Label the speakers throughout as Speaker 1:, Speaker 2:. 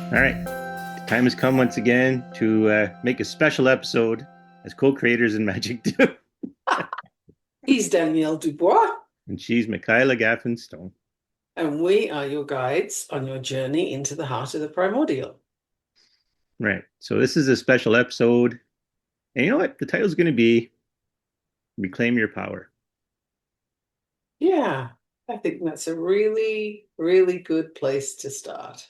Speaker 1: All right. The time has come once again to make a special episode as co-creators in Magic 2.
Speaker 2: He's Danielle Dubois,
Speaker 1: And she's Michaela Gaffin Stone.
Speaker 2: and we are your guides on your journey into the heart of the primordial.
Speaker 1: Right. So this is a special episode. And you know what? The title's going to be Reclaim Your Power.
Speaker 2: Yeah, I think that's a really, really good place to start.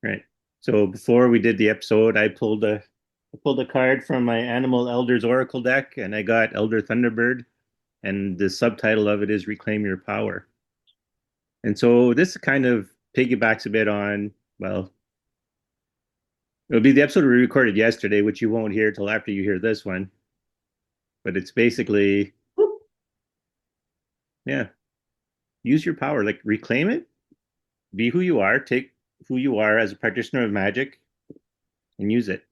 Speaker 1: Right. So before we did the episode, I pulled a card from my Animal Elders Oracle deck and I got Elder Thunderbird, and the subtitle of it is Reclaim Your Power. And so this kind of piggybacks a bit on, well, it'll be the episode we recorded yesterday, which you won't hear till after you hear this one. But it's basically, yeah, use your power, like reclaim it, be who you are, take who you are as a practitioner of magic, and use it.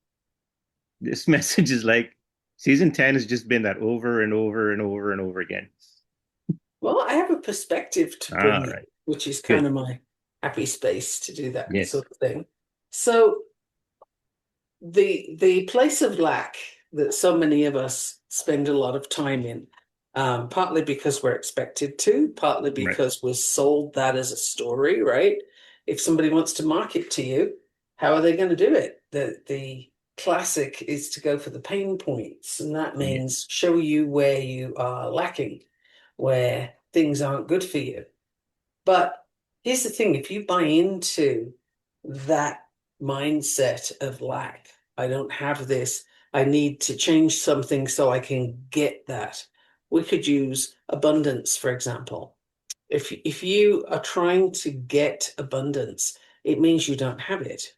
Speaker 1: This message is like season 10 has just been that over and over and over and over again.
Speaker 2: Well, I have a perspective to
Speaker 1: All
Speaker 2: bring in,
Speaker 1: right,
Speaker 2: which is kind
Speaker 1: good.
Speaker 2: of my happy space to do that
Speaker 1: Yes,
Speaker 2: sort of thing. So the place of lack that so many of us spend a lot of time in, partly because we're expected to, partly
Speaker 1: right.
Speaker 2: because we're sold that as a story, right? If somebody wants to market to you, how are they going to do it? The classic is to go for the pain points, and that
Speaker 1: Yeah,
Speaker 2: means show you where you are lacking, where things aren't good for you. But here's the thing, if you buy into that mindset of lack, I don't have this, I need to change something so I can get that. We could use abundance, for example. If you are trying to get abundance, it means you don't have it.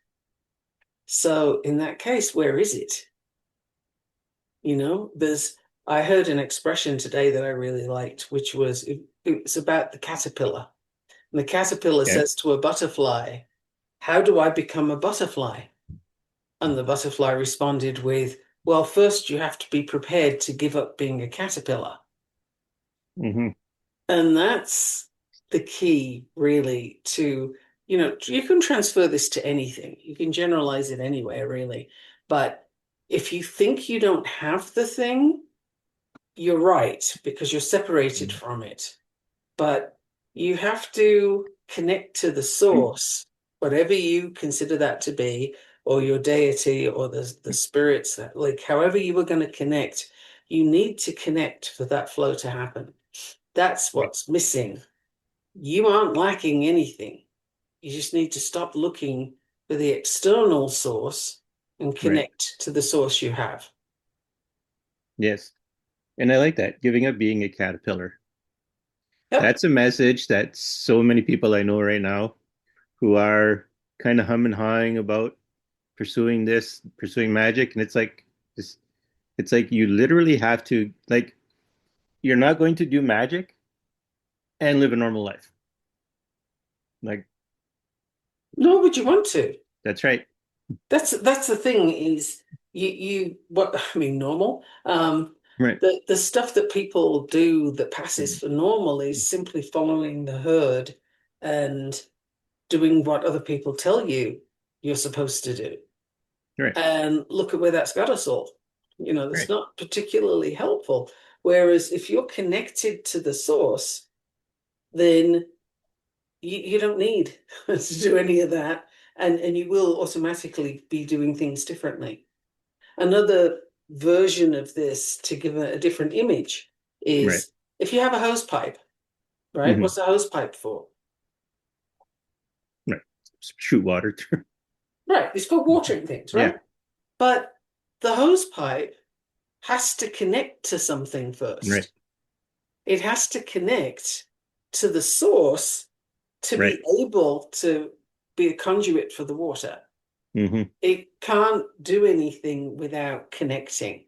Speaker 2: So in that case, where is it? I heard an expression today that I really liked, which was it was about the caterpillar. And the caterpillar
Speaker 1: okay.
Speaker 2: says to a butterfly, "How do I become a butterfly?" And the butterfly responded with, "Well, first you have to be prepared to give up being a caterpillar."
Speaker 1: Mm-hmm.
Speaker 2: And that's the key, really, to, you can transfer this to anything. You can generalize it anywhere, really. But if you think you don't have the thing, you're right, because you're separated from it. But you have to connect to the source, whatever you consider that to be, or your deity, or the spirits, that, like however you were going to connect, you need to connect for that flow to happen. That's
Speaker 1: Right,
Speaker 2: what's missing. You aren't lacking anything. You just need to stop looking for the external source and
Speaker 1: right.
Speaker 2: connect to the source you have.
Speaker 1: Yes. And I like that, giving up being a caterpillar.
Speaker 2: Yep.
Speaker 1: That's a message that so many people I know right now who are kind of hum and hawing about pursuing this, pursuing magic, and this, it's like you literally have to like you're not going to do magic and live a normal life. Like
Speaker 2: Nor would you want to.
Speaker 1: that's right.
Speaker 2: That's the thing is you what I mean normal.
Speaker 1: Right.
Speaker 2: The stuff that people do that passes for normal is simply following the herd and doing what other people tell you you're supposed to do.
Speaker 1: Right.
Speaker 2: And look at where that's got us all. That's
Speaker 1: Right.
Speaker 2: not particularly helpful. Whereas if you're connected to the source, then you don't need to do any of that. And you will automatically be doing things differently. Another version of this to give a different image
Speaker 1: Right.
Speaker 2: is if you have a hose pipe, right?
Speaker 1: Hmm.
Speaker 2: What's the hose pipe for?
Speaker 1: Right. Shoot water through.
Speaker 2: Right, it's for watering things,
Speaker 1: Yeah.
Speaker 2: right? But the hose pipe has to connect to something
Speaker 1: Right.
Speaker 2: first. It has to connect to the source to
Speaker 1: Right.
Speaker 2: be able to be a conduit for the water.
Speaker 1: Hmm.
Speaker 2: It can't do anything without connecting.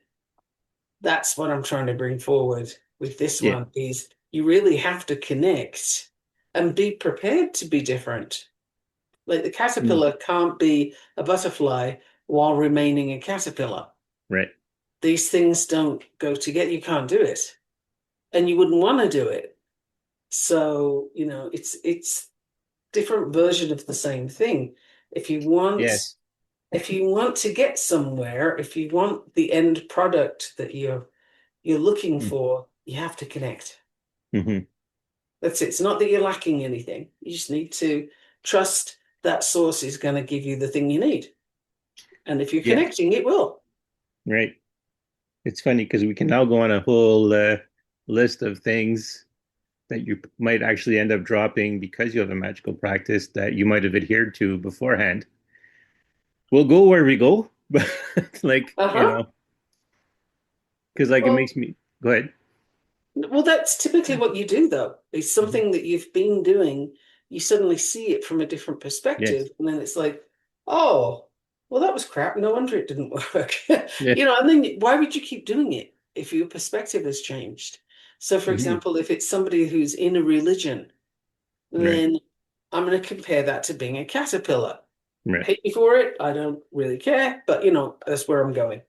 Speaker 2: That's what I'm trying to bring forward with this
Speaker 1: Yeah.
Speaker 2: one is you really have to connect and be prepared to be different. Like the
Speaker 1: Mm.
Speaker 2: caterpillar can't be a butterfly while remaining a caterpillar.
Speaker 1: Right.
Speaker 2: These things don't go together. You can't do it. And you wouldn't want to do it. So, it's different version of the same thing. If you want
Speaker 1: Yes.
Speaker 2: if you want to get somewhere, if you want the end product that you're looking for, you have to connect.
Speaker 1: Mm-hmm.
Speaker 2: That's it. It's not that you're lacking anything. You just need to trust that source is going to give you the thing you need. And if you're
Speaker 1: Yeah.
Speaker 2: connecting, it will.
Speaker 1: Right. It's funny because we can now go on a whole list of things that you might actually end up dropping because you have a magical practice that you might have adhered to beforehand. We'll go where we go, but like,
Speaker 2: Uh-huh.
Speaker 1: because like it
Speaker 2: Well,
Speaker 1: makes me go ahead.
Speaker 2: Well, that's typically what you do, though. It's
Speaker 1: Mhm.
Speaker 2: something that you've been doing. You suddenly see it from a different
Speaker 1: Yes.
Speaker 2: perspective, and then it's like, oh, well, that was crap. No wonder it didn't work.
Speaker 1: Yeah.
Speaker 2: And then why would you keep doing it if your perspective has changed? So, for
Speaker 1: Hmm.
Speaker 2: example, if it's somebody who's in a religion,
Speaker 1: Right.
Speaker 2: then I'm going to compare that to being a caterpillar.
Speaker 1: Right.
Speaker 2: Hate me for it. I don't really care, but that's where I'm going.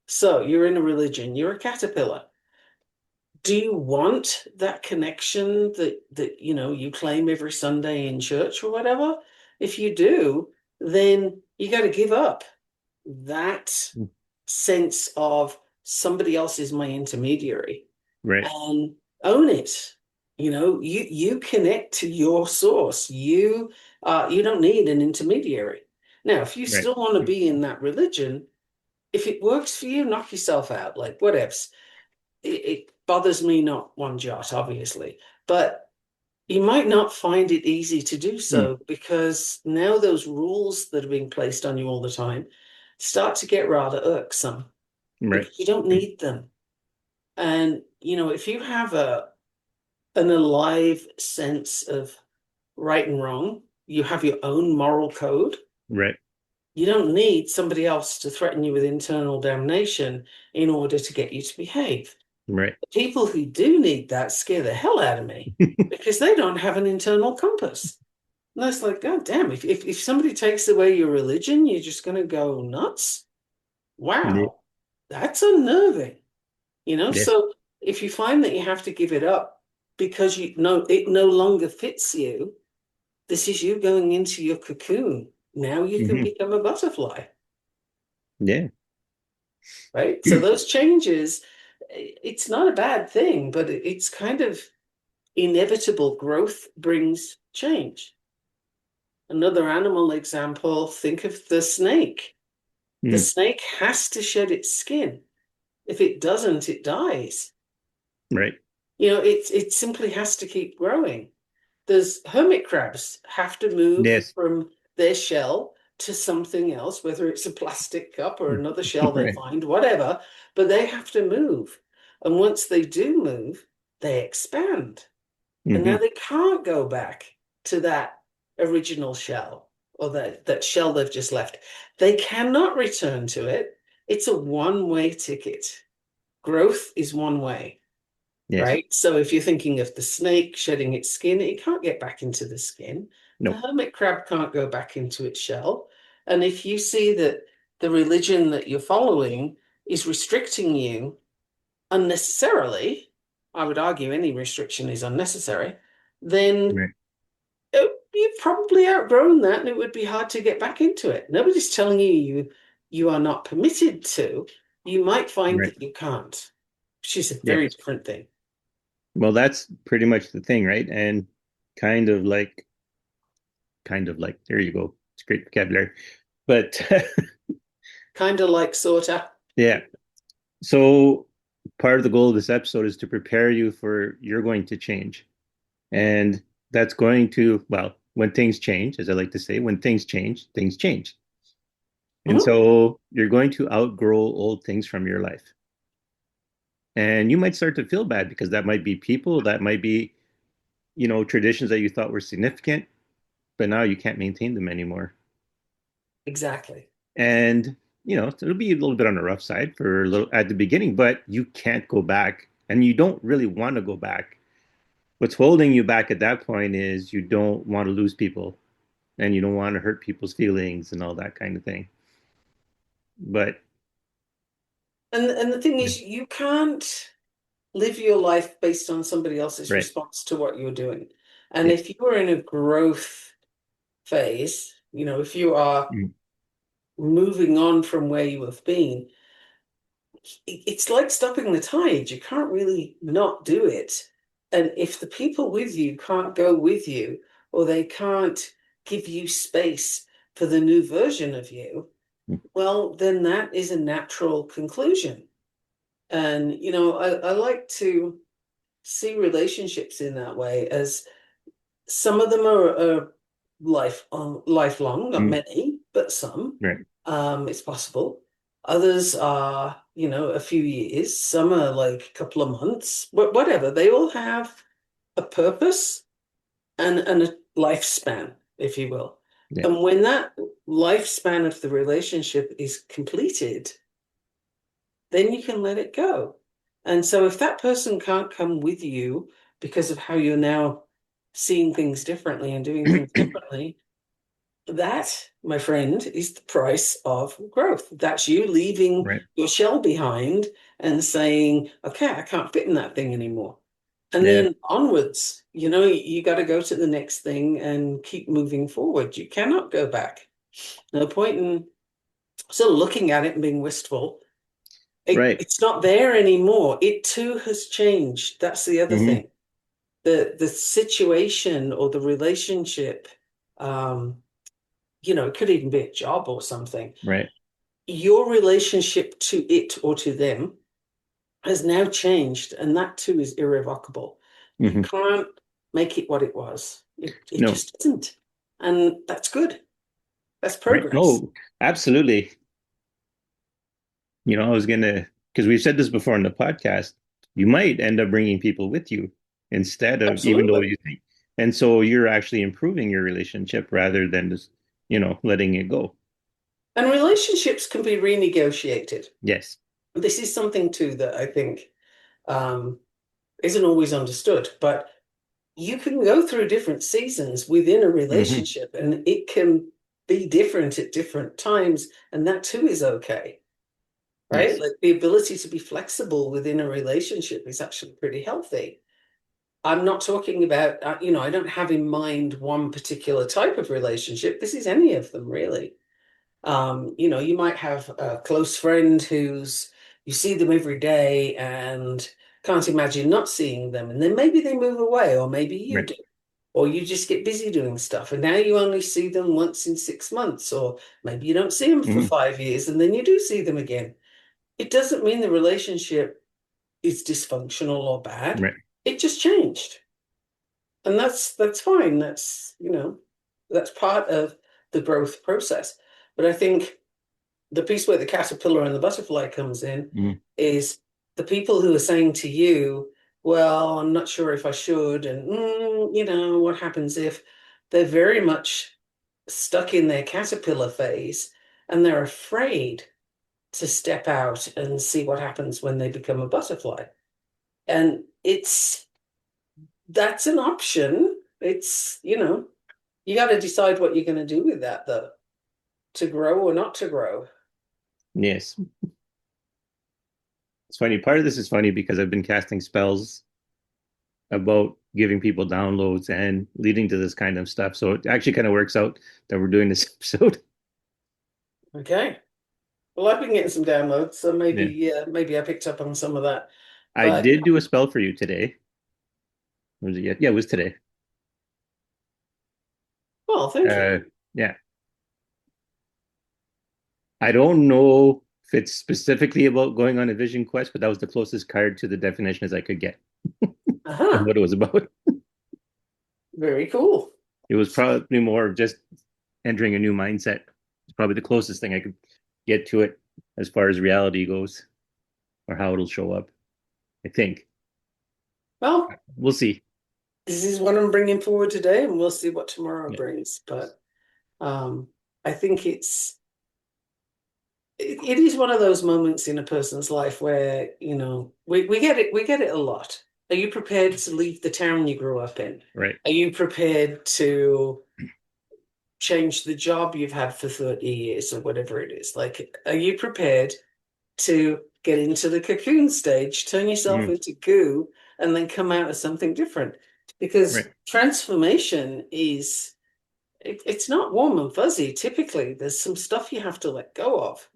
Speaker 2: So, you're in a religion, you're a caterpillar. Do you want that connection that you claim every Sunday in church or whatever? If you do, then you got to give up that sense of somebody else is my intermediary
Speaker 1: Right.
Speaker 2: and own it. You connect to your source. You don't need an intermediary. Now, if you
Speaker 1: Right.
Speaker 2: still want to be in that religion, if it works for you, knock yourself out. Like whatevs. It bothers me not one jot, obviously, but you might not find it easy to do
Speaker 1: Mm.
Speaker 2: so because now those rules that are being placed on you all the time start to get rather irksome
Speaker 1: Right.
Speaker 2: because you don't need them. And if you have an alive sense of right and wrong, you have your own moral code.
Speaker 1: Right.
Speaker 2: You don't need somebody else to threaten you with internal damnation in order to get you to behave.
Speaker 1: Right.
Speaker 2: People who do need that scare the hell out of me because they don't have an internal compass. And it's like, God damn, if somebody takes away your religion, you're just going to go nuts.
Speaker 1: Yeah.
Speaker 2: Wow, that's unnerving.
Speaker 1: Yeah.
Speaker 2: So if you find that you have to give it up because you know it no longer fits you, this is you going into your cocoon. Now you can
Speaker 1: Hmm.
Speaker 2: become a butterfly,
Speaker 1: Yeah.
Speaker 2: right? So those changes, it's not a bad thing, but it's kind of inevitable. Growth brings change. Another animal example, think of the snake. The
Speaker 1: Mm.
Speaker 2: snake has to shed its skin. If it doesn't, it dies.
Speaker 1: Right.
Speaker 2: It simply has to keep growing. There's hermit crabs have to move
Speaker 1: Yes.
Speaker 2: from their shell to something else, whether it's a plastic cup or another shell they
Speaker 1: Right.
Speaker 2: find, whatever, but they have to move. And once they do move, they expand. And now
Speaker 1: Hmm.
Speaker 2: they can't go back to that original shell or that shell they've just left. They cannot return to it. It's a one-way ticket. Growth is one way,
Speaker 1: Yes.
Speaker 2: right? So if you're thinking of the snake shedding its skin, it can't get back into the skin. The
Speaker 1: No.
Speaker 2: hermit crab can't go back into its shell. And if you see that the religion that you're following is restricting you unnecessarily, I would argue any restriction is unnecessary, then
Speaker 1: Right.
Speaker 2: you've probably outgrown that and it would be hard to get back into it. Nobody's telling you are not permitted to. You might find
Speaker 1: Right.
Speaker 2: that you can't, which is a very
Speaker 1: Yes.
Speaker 2: different thing.
Speaker 1: Well, that's pretty much the thing, right? And kind of like, there you go. It's great vocabulary. But
Speaker 2: Kind of like sorta.
Speaker 1: yeah. So part of the goal of this episode is to prepare you for you're going to change. And that's going to, well, when things change, as I like to say, when things change, things change. And
Speaker 2: Mhm.
Speaker 1: so you're going to outgrow old things from your life. And you might start to feel bad because that might be people, that might be, traditions that you thought were significant. but now you can't maintain them anymore.
Speaker 2: Exactly.
Speaker 1: And it'll be a little bit on the rough side for a little at the beginning, but you can't go back, and you don't really want to go back. What's holding you back at that point is you don't want to lose people, and you don't want to hurt people's feelings and all that kind of thing. But
Speaker 2: And the thing is, you can't live your life based on somebody else's
Speaker 1: right,
Speaker 2: response to what you're doing. And
Speaker 1: yeah,
Speaker 2: if you are in a growth phase, if you are
Speaker 1: mm,
Speaker 2: moving on from where you have been, it's like stopping the tide. You can't really not do it. And if the people with you can't go with you, or they can't give you space for the new version of you,
Speaker 1: mm,
Speaker 2: well, then that is a natural conclusion. And, I like to see relationships in that way as some of them are lifelong, not
Speaker 1: mm,
Speaker 2: many, but some.
Speaker 1: right,
Speaker 2: It's possible. Others are, a few years. Some are like a couple of months, but whatever. They all have a purpose and a lifespan, if you will.
Speaker 1: yeah,
Speaker 2: And when that lifespan of the relationship is completed, then you can let it go. And so if that person can't come with you because of how you're now seeing things differently and doing things differently, that, my friend, is the price of growth. That's you leaving
Speaker 1: right,
Speaker 2: your shell behind and saying, okay, I can't fit in that thing anymore. And
Speaker 1: yeah,
Speaker 2: then onwards, you got to go to the next thing and keep moving forward. You cannot go back. No point in still looking at it and being wistful.
Speaker 1: right,
Speaker 2: It's not there anymore. It too has changed. That's the other
Speaker 1: hmm
Speaker 2: thing. The situation or the relationship, um, it could even be a job or something.
Speaker 1: right,
Speaker 2: Your relationship to it or to them has now changed, and that too is irrevocable. You
Speaker 1: hmm
Speaker 2: can't make it what it was. It
Speaker 1: no,
Speaker 2: just isn't. And that's good. That's
Speaker 1: right,
Speaker 2: progress.
Speaker 1: no, absolutely. I was gonna, because we've said this before in the podcast, you might end up bringing people with you instead of, even though
Speaker 2: Absolutely.
Speaker 1: you think, and so you're actually improving your relationship rather than just, letting it go.
Speaker 2: And relationships can be renegotiated.
Speaker 1: Yes.
Speaker 2: This is something too that I think um, isn't always understood, but you can go through different seasons within a
Speaker 1: hmm
Speaker 2: relationship and it can be different at different times, and that too is okay, right?
Speaker 1: Yes.
Speaker 2: Like the ability to be flexible within a relationship is actually pretty healthy. I'm not talking about, I don't have in mind one particular type of relationship. This is any of them, really. You might have a close friend you see them every day and can't imagine not seeing them. And then maybe they move away, or maybe you
Speaker 1: Right.
Speaker 2: do, or you just get busy doing stuff. And now you only see them once in 6 months, or maybe you don't see them for
Speaker 1: hmm
Speaker 2: 5 years and then you do see them again. It doesn't mean the relationship is dysfunctional or bad.
Speaker 1: Right.
Speaker 2: It just changed. And that's fine. That's part of the growth process. But I think the piece where the caterpillar and the butterfly comes in
Speaker 1: hmm
Speaker 2: is the people who are saying to you, well, I'm not sure if I should, and what happens if they're very much stuck in their caterpillar phase and they're afraid to step out and see what happens when they become a butterfly. And that's an option. You got to decide what you're going to do with that, though, to grow or not to grow.
Speaker 1: Yes. It's funny. Part of this is funny because I've been casting spells about giving people downloads and leading to this kind of stuff. So it actually kind of works out that we're doing this episode.
Speaker 2: Okay. Well, I've been getting some downloads, so
Speaker 1: Yeah.
Speaker 2: maybe I picked up on some of that.
Speaker 1: I
Speaker 2: But
Speaker 1: did do a spell for you today. Was it yet? Yeah, it was today.
Speaker 2: well, thank you.
Speaker 1: Yeah. I don't know if it's specifically about going on a vision quest, but that was the closest card to the definition as I could get of
Speaker 2: Uh-huh.
Speaker 1: what it was about.
Speaker 2: Very cool.
Speaker 1: It was probably more of just entering a new mindset. It's probably the closest thing I could get to it as far as reality goes, or how it'll show up. I think
Speaker 2: Well,
Speaker 1: we'll see.
Speaker 2: this is what I'm bringing forward today, and we'll see what tomorrow
Speaker 1: Yeah.
Speaker 2: brings. But um, I think it is one of those moments in a person's life where, we get it, we get it a lot. Are you prepared to leave the town you grew up in?
Speaker 1: Right.
Speaker 2: Are you prepared to change the job you've had for 30 years or whatever it is? Like, are you prepared to get into the cocoon stage, turn yourself
Speaker 1: Mm,
Speaker 2: into goo, and then come out as something different? Because
Speaker 1: right.
Speaker 2: transformation it's not warm and fuzzy. Typically, there's some stuff you have to let go of.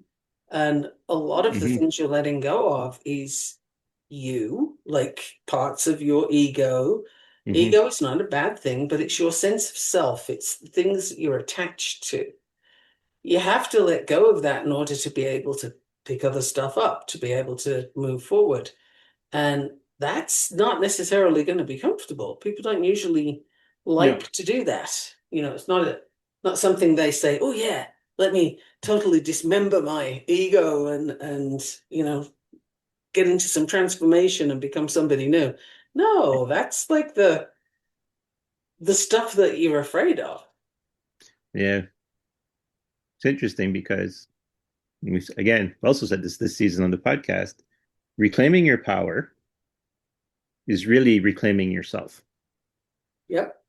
Speaker 2: And a lot of the
Speaker 1: Hmm.
Speaker 2: things you're letting go of is you, like parts of your ego.
Speaker 1: Hmm.
Speaker 2: Ego is not a bad thing, but it's your sense of self. It's the things that you're attached to. You have to let go of that in order to be able to pick other stuff up, to be able to move forward. And that's not necessarily going to be comfortable. People don't usually
Speaker 1: No.
Speaker 2: like to do that. It's not something they say, "Oh yeah, let me totally dismember my ego and get into some transformation and become somebody new." No, that's like the stuff that you're afraid of.
Speaker 1: Yeah. It's interesting because again, we also said this season on the podcast. Reclaiming your power is really reclaiming yourself,
Speaker 2: Yep.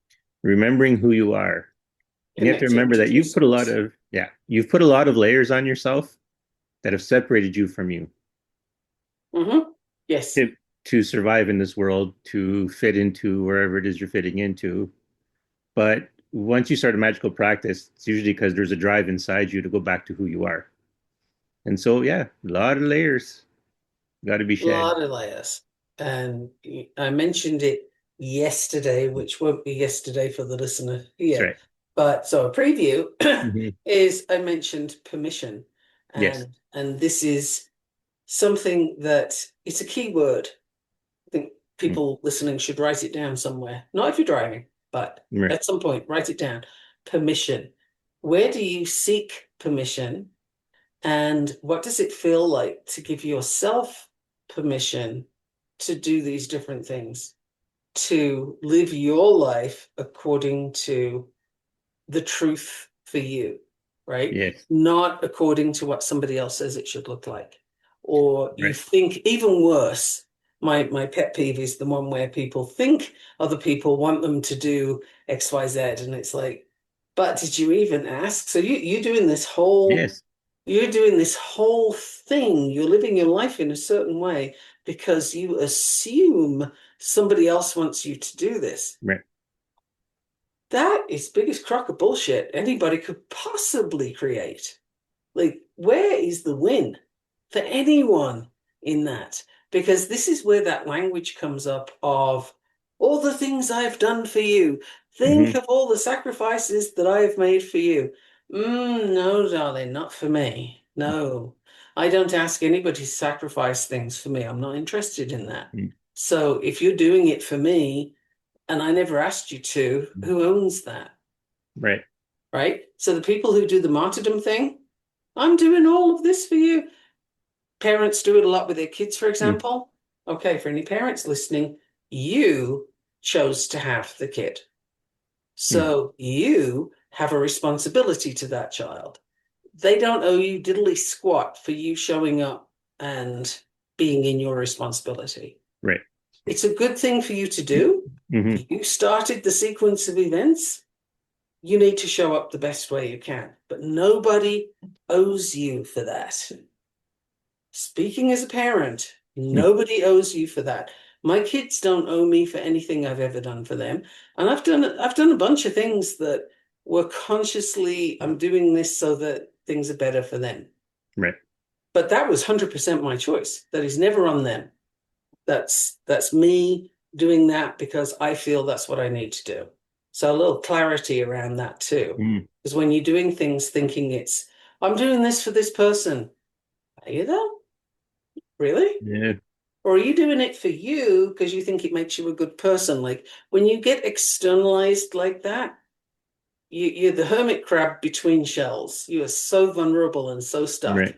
Speaker 1: remembering who you are. And you have to
Speaker 2: Connecting
Speaker 1: remember
Speaker 2: to
Speaker 1: that
Speaker 2: your source.
Speaker 1: you've put a lot of layers on yourself that have separated you from you
Speaker 2: Yes.
Speaker 1: to, to survive in this world, to fit into wherever it is you're fitting into. But once you start a magical practice, it's usually because there's a drive inside you to go back to who you are. And so, yeah, a lot of layers got to be
Speaker 2: A
Speaker 1: shed.
Speaker 2: lot of layers. And I mentioned it yesterday, which won't be yesterday for the listener
Speaker 1: That's
Speaker 2: here.
Speaker 1: right.
Speaker 2: But so a preview
Speaker 1: Hmm.
Speaker 2: is I mentioned permission.
Speaker 1: Yes.
Speaker 2: And this is something that it's a key word. I think
Speaker 1: Mm.
Speaker 2: people listening should write it down somewhere. Not if you're driving, but
Speaker 1: Right.
Speaker 2: at some point, write it down. Permission. Where do you seek permission? And what does it feel like to give yourself permission to do these different things, to live your life according to the truth for you, right?
Speaker 1: Yes.
Speaker 2: Not according to what somebody else says it should look like. Or you
Speaker 1: Right.
Speaker 2: think even worse. My pet peeve is the one where people think other people want them to do XYZ, and it's like, but did you even ask? So
Speaker 1: Yes.
Speaker 2: you're doing this whole thing. You're living your life in a certain way because you assume somebody else wants you to do this.
Speaker 1: Right.
Speaker 2: That is biggest crock of bullshit anybody could possibly create. Like, where is the win for anyone in that? Because this is where that language comes up of all the things I've done for you. Think
Speaker 1: Hmm.
Speaker 2: of all the sacrifices that I have made for you. No, darling, not for me. No, I don't ask anybody to sacrifice things for me. I'm not interested in that. So if you're doing it for me and I never asked you to, who owns that?
Speaker 1: Right.
Speaker 2: Right? So the people who do the martyrdom thing, I'm doing all of this for you. Parents do it a lot with their kids, for
Speaker 1: Mm.
Speaker 2: example. Okay, for any parents listening, you chose to have the kid.
Speaker 1: Mm.
Speaker 2: So you have a responsibility to that child. They don't owe you diddly squat for you showing up and being in your responsibility.
Speaker 1: Right.
Speaker 2: It's a good thing for you to do.
Speaker 1: Hmm.
Speaker 2: You started the sequence of events. You need to show up the best way you can, but nobody owes you for that. Speaking as a parent, nobody owes you for that. My kids don't owe me for anything I've ever done for them. And I've done a bunch of things that were consciously, I'm doing this so that things are better for them.
Speaker 1: Right.
Speaker 2: But that was 100% my choice. That is never on them. That's me doing that because I feel that's what I need to do. So a little clarity around that too.
Speaker 1: Mm.
Speaker 2: Because when you're doing things thinking I'm doing this for this person, are you though? Really?
Speaker 1: Yeah.
Speaker 2: Or are you doing it for you because you think it makes you a good person? Like when you get externalized like that, you're the hermit crab between shells. You are so vulnerable and so stuck.
Speaker 1: Right.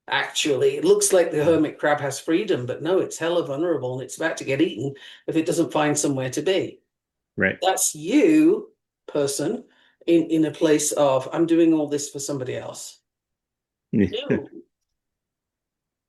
Speaker 2: Actually, it looks like the hermit crab has freedom, but no, it's hella vulnerable and it's about to get eaten if it doesn't find somewhere to be.
Speaker 1: Right.
Speaker 2: That's you, person, in a place of I'm doing all this for somebody else. No,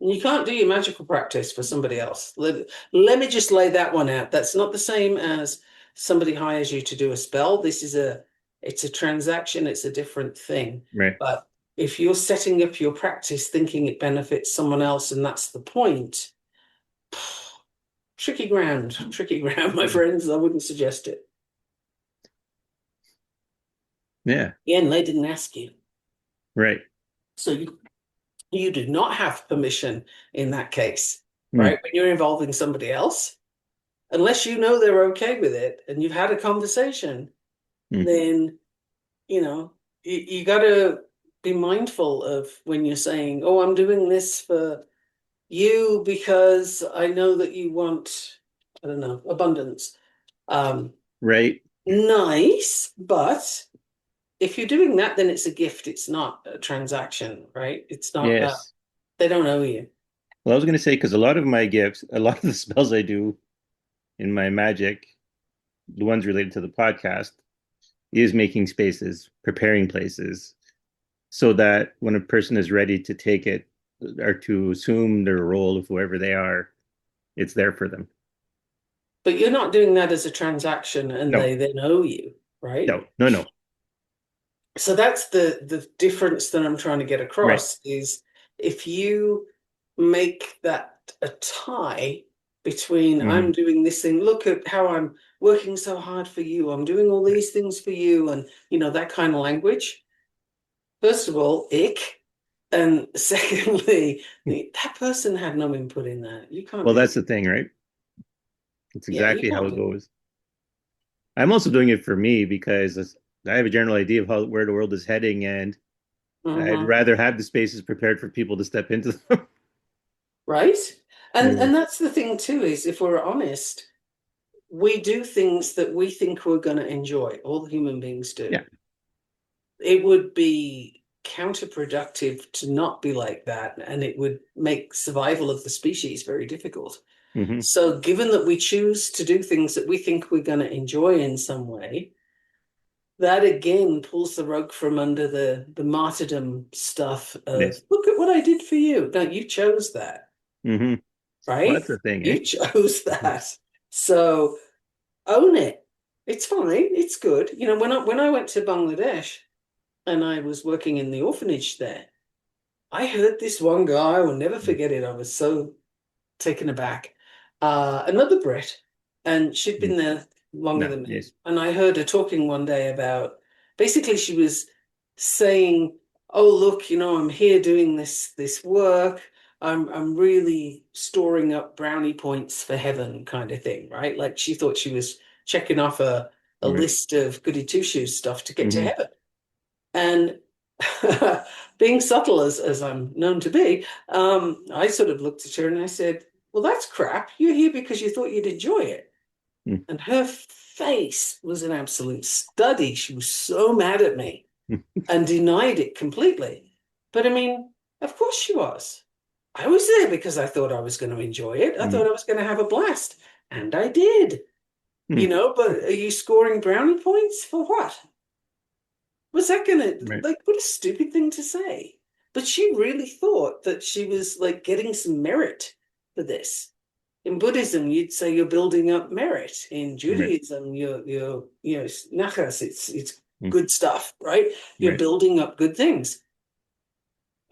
Speaker 2: you can't do your magical practice for somebody else. Let me just lay that one out. That's not the same as somebody hires you to do a spell. It's a transaction, it's a different thing.
Speaker 1: Right.
Speaker 2: But if you're setting up your practice thinking it benefits someone else and that's the point, tricky ground, my friends. I wouldn't suggest it.
Speaker 1: Yeah.
Speaker 2: Again, they didn't ask you.
Speaker 1: Right.
Speaker 2: So you do not have permission in that case,
Speaker 1: Mm.
Speaker 2: right? When you're involving somebody else, unless you know they're okay with it and you've had a conversation,
Speaker 1: Mm.
Speaker 2: then, you know, you got to be mindful of when you're saying, oh, I'm doing this for you because I know that you want, I don't know, abundance. Um,
Speaker 1: Right.
Speaker 2: nice, but if you're doing that, then it's a gift. It's not a transaction, right? It's not,
Speaker 1: Yes.
Speaker 2: they don't owe you.
Speaker 1: Well, I was going to say, because a lot of my gifts, a lot of the spells I do in my magic, the ones related to the podcast, is making spaces, preparing places, so that when a person is ready to take it or to assume their role of whoever they are, it's there for them.
Speaker 2: But you're not doing that as a transaction and
Speaker 1: No,
Speaker 2: they then owe you, right?
Speaker 1: no, no, no.
Speaker 2: So that's the difference that I'm trying to get
Speaker 1: Right.
Speaker 2: across is if you make that a tie between I'm
Speaker 1: Hmm.
Speaker 2: doing this thing, look at how I'm working so hard for you, I'm doing all
Speaker 1: Right.
Speaker 2: these things for you, and that kind of language. First of all, ick. And secondly, that person had no input in that. You can't
Speaker 1: Well,
Speaker 2: do
Speaker 1: that's
Speaker 2: that.
Speaker 1: the thing, right? It's
Speaker 2: Yeah, you
Speaker 1: exactly how
Speaker 2: can't
Speaker 1: it
Speaker 2: do
Speaker 1: goes. I'm also doing it for me because I have a general idea of how where the world is heading, and
Speaker 2: that.
Speaker 1: I'd rather have the spaces prepared for people to step into them.
Speaker 2: Right?
Speaker 1: Yeah.
Speaker 2: And that's the thing too, is if we're honest, we do things that we think we're going to enjoy. All human beings do.
Speaker 1: Yeah.
Speaker 2: It would be counterproductive to not be like that, and it would make survival of the species very difficult.
Speaker 1: Hmm.
Speaker 2: So, given that we choose to do things that we think we're going to enjoy in some way, that again pulls the rug from under the martyrdom stuff of
Speaker 1: Yes.
Speaker 2: look at what I did for you. No, you chose that,
Speaker 1: Hmm. Well,
Speaker 2: right?
Speaker 1: that's the thing, eh?
Speaker 2: You chose that. So own it. It's fine. It's good. When I went to Bangladesh and I was working in the orphanage there, I heard this one guy, I will never forget it. I was so taken aback. Another Brit, and she'd
Speaker 1: Mm.
Speaker 2: been there longer
Speaker 1: No.
Speaker 2: than me.
Speaker 1: Yes.
Speaker 2: And I heard her talking one day about basically she was saying, "Oh, look, I'm here doing this work. I'm really storing up brownie points for heaven, kind of thing, right? Like she thought she was checking off a
Speaker 1: Right.
Speaker 2: list of goody two shoes stuff to get to
Speaker 1: Hmm.
Speaker 2: heaven." And being subtle as I'm known to be, I sort of looked at her and I said, well, that's crap. You're here because you thought you'd enjoy it. And her face was an absolute study. She was so mad at me and denied it completely. But I mean, of course she was. I was there because I thought I was going to enjoy it. I thought I was going to have a blast. And I did, but are you scoring brownie points for what? Was that gonna
Speaker 1: Right.
Speaker 2: like what a stupid thing to say? But she really thought that she was like getting some merit for this. In Buddhism, you'd say you're building up merit. In
Speaker 1: Right.
Speaker 2: Judaism, you're nachas, it's
Speaker 1: Mm.
Speaker 2: good stuff, right? You're
Speaker 1: Right.
Speaker 2: building up good things.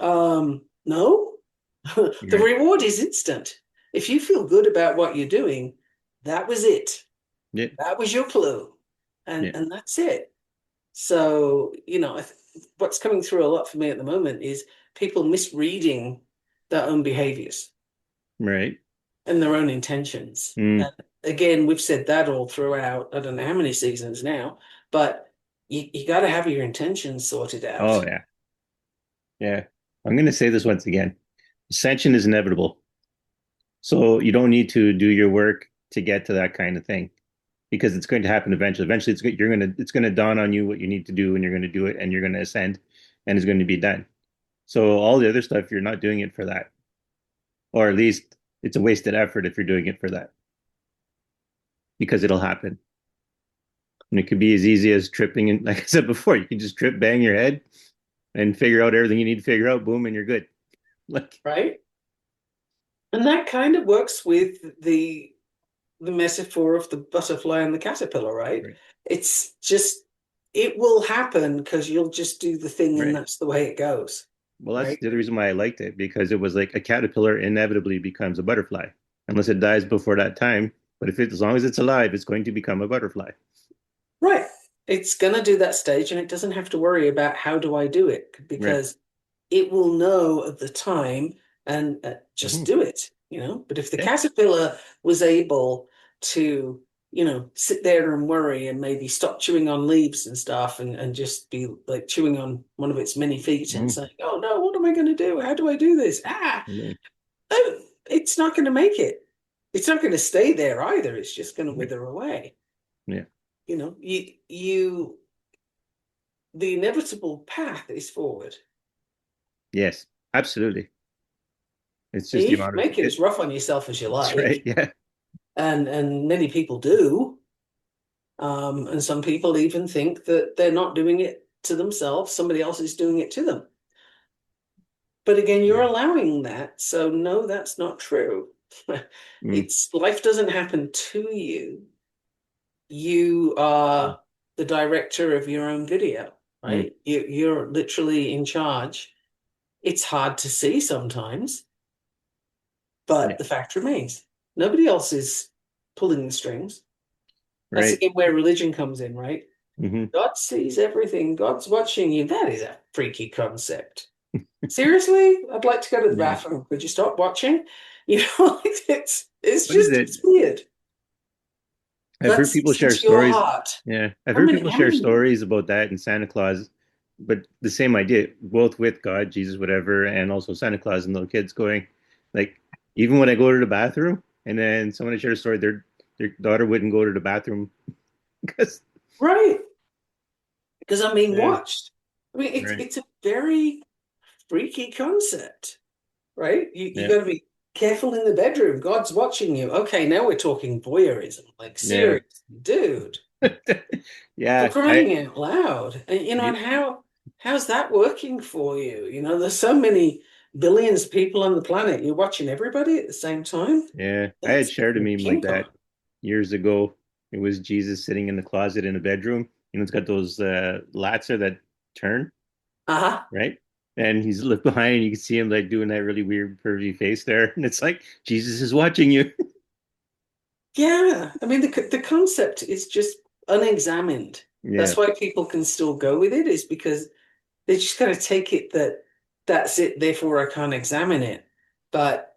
Speaker 2: No, the
Speaker 1: Right.
Speaker 2: reward is instant. If you feel good about what you're doing, that was it.
Speaker 1: Yeah.
Speaker 2: That was your clue, and
Speaker 1: Yeah.
Speaker 2: and that's it. So, what's coming through a lot for me at the moment is people misreading their own behaviors
Speaker 1: Right.
Speaker 2: and their own intentions.
Speaker 1: Mm.
Speaker 2: And again, we've said that all throughout, I don't know how many seasons now, but you got to have your intentions sorted out.
Speaker 1: Oh yeah. Yeah. I'm going to say this once again. Ascension is inevitable. So you don't need to do your work to get to that kind of thing because it's going to happen eventually. Eventually, it's going to dawn on you what you need to do, and you're going to do it, and you're going to ascend, and it's going to be done. So all the other stuff, you're not doing it for that, or at least it's a wasted effort if you're doing it for that because it'll happen. And it could be as easy as tripping. And like I said before, you can just trip, bang your head, and figure out everything you need to figure out. Boom, and you're good. Like,
Speaker 2: right? And that kind of works with the metaphor of the butterfly and the caterpillar, right?
Speaker 1: right,
Speaker 2: It's just it will happen because you'll just do the thing and
Speaker 1: right.
Speaker 2: that's the way it goes,
Speaker 1: Well, that's
Speaker 2: right?
Speaker 1: the other reason why I liked it because it was like a caterpillar inevitably becomes a butterfly, unless it dies before that time. But if it, as long as it's alive, it's going to become a butterfly.
Speaker 2: Right. It's gonna do that stage and it doesn't have to worry about how do I do it
Speaker 1: Right.
Speaker 2: because it will know at the time and just
Speaker 1: Hmm.
Speaker 2: do it, But if the
Speaker 1: Yeah.
Speaker 2: caterpillar was able to, sit there and worry and maybe stop chewing on leaves and stuff and just be like chewing on one of its many feet and
Speaker 1: Hmm.
Speaker 2: saying, oh no, what am I going to do? How do I do this? Oh, it's not going to make it. It's not going to stay there either. It's just going to
Speaker 1: Right.
Speaker 2: wither away.
Speaker 1: Yeah.
Speaker 2: You, the inevitable path is forward.
Speaker 1: Yes. Absolutely. It's just the
Speaker 2: You can
Speaker 1: amount of
Speaker 2: make it as
Speaker 1: it.
Speaker 2: rough on yourself as you
Speaker 1: That's right.
Speaker 2: like,
Speaker 1: Yeah.
Speaker 2: and many people do. And some people even think that they're not doing it to themselves, somebody else is doing it to them. But again, you're
Speaker 1: Yeah.
Speaker 2: allowing that. So no, that's not true.
Speaker 1: Mm.
Speaker 2: It's life doesn't happen to you. You
Speaker 1: Mm.
Speaker 2: are the director of your own video,
Speaker 1: Mm.
Speaker 2: right? You're literally in charge. It's hard to see sometimes,
Speaker 1: Yeah.
Speaker 2: but the fact remains. Nobody else is pulling the strings. That's
Speaker 1: Right.
Speaker 2: again where religion comes in, right?
Speaker 1: Hmm.
Speaker 2: God sees everything. God's watching you. That is a freaky concept. Seriously, I'd like to go to the
Speaker 1: Yeah.
Speaker 2: bathroom. Could you stop watching? It's
Speaker 1: What is
Speaker 2: just
Speaker 1: it?
Speaker 2: it's weird.
Speaker 1: I've
Speaker 2: That
Speaker 1: heard people
Speaker 2: seeps
Speaker 1: share
Speaker 2: into your
Speaker 1: stories.
Speaker 2: heart.
Speaker 1: Yeah, I've
Speaker 2: How
Speaker 1: heard
Speaker 2: many?
Speaker 1: people
Speaker 2: How
Speaker 1: share
Speaker 2: many?
Speaker 1: stories about that in Santa Claus, but the same idea, both with God, Jesus, whatever, and also Santa Claus and little kids going, like, even when I go to the bathroom, and then someone shared a story, their daughter wouldn't go to the bathroom because
Speaker 2: Right, because I'm being
Speaker 1: yeah,
Speaker 2: watched. I mean, it's
Speaker 1: right,
Speaker 2: it's a very freaky concept, right? You
Speaker 1: yeah,
Speaker 2: got to be careful in the bedroom. God's watching you. Okay, now we're talking voyeurism. Like,
Speaker 1: yeah,
Speaker 2: seriously, dude. For
Speaker 1: yeah.
Speaker 2: crying out loud. And
Speaker 1: I,
Speaker 2: how's that working for you? There's so many billions of people on the planet. You're watching everybody at the same time.
Speaker 1: yeah, I had
Speaker 2: That's
Speaker 1: shared a
Speaker 2: getting
Speaker 1: meme like
Speaker 2: kink
Speaker 1: that
Speaker 2: on.
Speaker 1: years ago. It was Jesus sitting in the closet in a bedroom. It's got those lats there that turn.
Speaker 2: Uh-huh.
Speaker 1: Right? And he's looked behind and you can see him like doing that really weird pervy face there. And it's like Jesus is watching you.
Speaker 2: Yeah. I mean, the concept is just unexamined.
Speaker 1: Yeah.
Speaker 2: That's why people can still go with it, is because they just kind of take it that that's it, therefore I can't examine it. But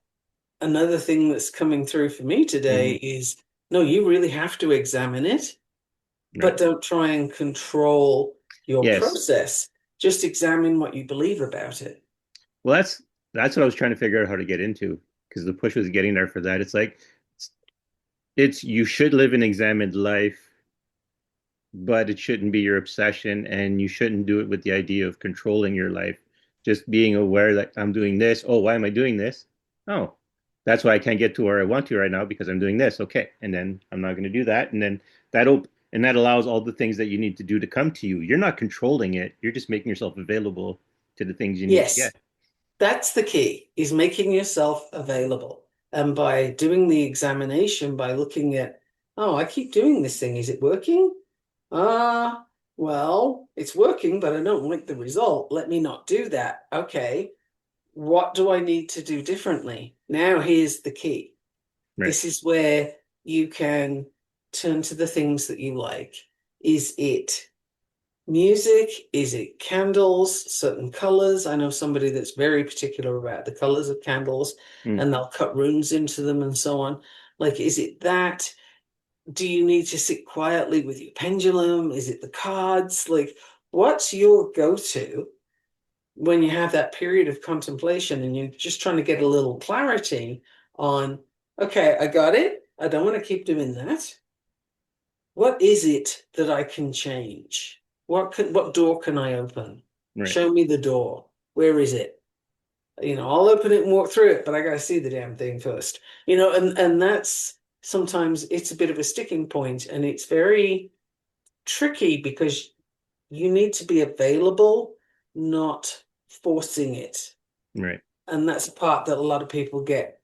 Speaker 2: another thing that's coming through for me today
Speaker 1: Hmm.
Speaker 2: is no, you really have to examine it.
Speaker 1: Right.
Speaker 2: But don't try and control your
Speaker 1: Yes.
Speaker 2: process. Just examine what you believe about it.
Speaker 1: Well, that's what I was trying to figure out how to get into because the push was getting there for that. It's like it's you should live an examined life, but it shouldn't be your obsession, and you shouldn't do it with the idea of controlling your life. Just being aware that I'm doing this. Oh, why am I doing this? Oh, that's why I can't get to where I want to right now because I'm doing this. Okay, and then I'm not going to do that, and then that allows all the things that you need to do to come to you. You're not controlling it. You're just making yourself available to the things you need to
Speaker 2: Yes,
Speaker 1: get.
Speaker 2: that's the key, is making yourself available. And by doing the examination, by looking at, oh, I keep doing this thing. Is it working? Ah, well, it's working, but I don't like the result. Let me not do that. Okay, what do I need to do differently? Now, here's the key.
Speaker 1: Right.
Speaker 2: This is where you can turn to the things that you like. Is it music? Is it candles, certain colors? I know somebody that's very particular about the colors of candles
Speaker 1: Mm.
Speaker 2: and they'll cut runes into them and so on. Like, is it that? Do you need to sit quietly with your pendulum? Is it the cards? Like, what's your go-to when you have that period of contemplation and you're just trying to get a little clarity on, okay, I got it. I don't want to keep doing that. What is it that I can change? What door can I open?
Speaker 1: Right.
Speaker 2: Show me the door. Where is it? I'll open it and walk through it, but I gotta see the damn thing first. And that's sometimes it's a bit of a sticking point and it's very tricky because you need to be available, not forcing it.
Speaker 1: Right.
Speaker 2: And that's a part that a lot of people get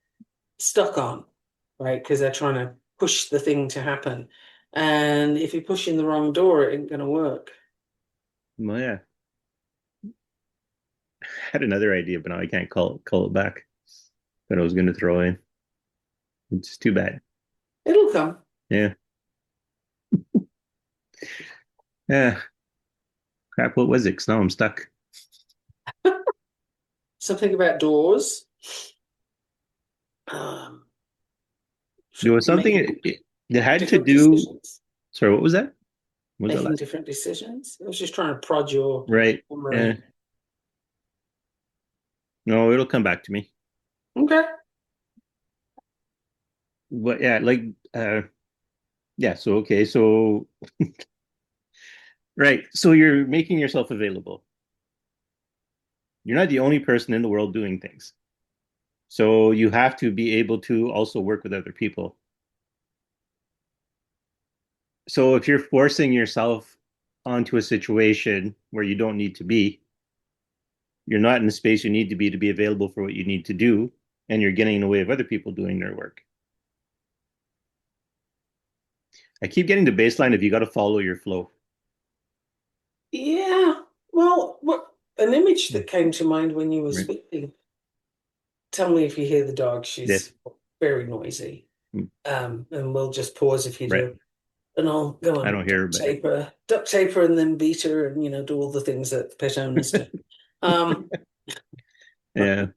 Speaker 2: stuck on, right? Because they're trying to push the thing to happen. And if you're pushing the wrong door, it ain't going to work.
Speaker 1: Well, yeah. I had another idea, but now I can't call it back. That I was going to throw in. It's too bad.
Speaker 2: It'll come.
Speaker 1: Yeah. Yeah. Crap. What was it? 'Cause now I'm stuck.
Speaker 2: Something about doors. Um,
Speaker 1: There was something
Speaker 2: making
Speaker 1: it had to
Speaker 2: different
Speaker 1: do.
Speaker 2: decisions.
Speaker 1: Sorry, what was that? What was that
Speaker 2: Making
Speaker 1: last?
Speaker 2: different decisions. I was just trying to prod your
Speaker 1: Right. Yeah.
Speaker 2: memory.
Speaker 1: No, it'll come back to me.
Speaker 2: Okay.
Speaker 1: But yeah, like yeah, so okay, so right. So you're making yourself available. You're not the only person in the world doing things. So you have to be able to also work with other people. So if you're forcing yourself onto a situation where you don't need to be, you're not in the space you need to be available for what you need to do, and you're getting in the way of other people doing their work. I keep getting the baseline of you got to follow your flow.
Speaker 2: Yeah. Well, what an image that came to mind when you were
Speaker 1: Right.
Speaker 2: speaking. Tell me if you hear the dog.
Speaker 1: Yes.
Speaker 2: She's very noisy.
Speaker 1: Mm.
Speaker 2: And we'll just pause if you
Speaker 1: Right.
Speaker 2: do. And I'll go
Speaker 1: I
Speaker 2: and
Speaker 1: don't hear her, but
Speaker 2: duct tape her and then beat her and, do all the things that pet owners do. Um,
Speaker 1: yeah.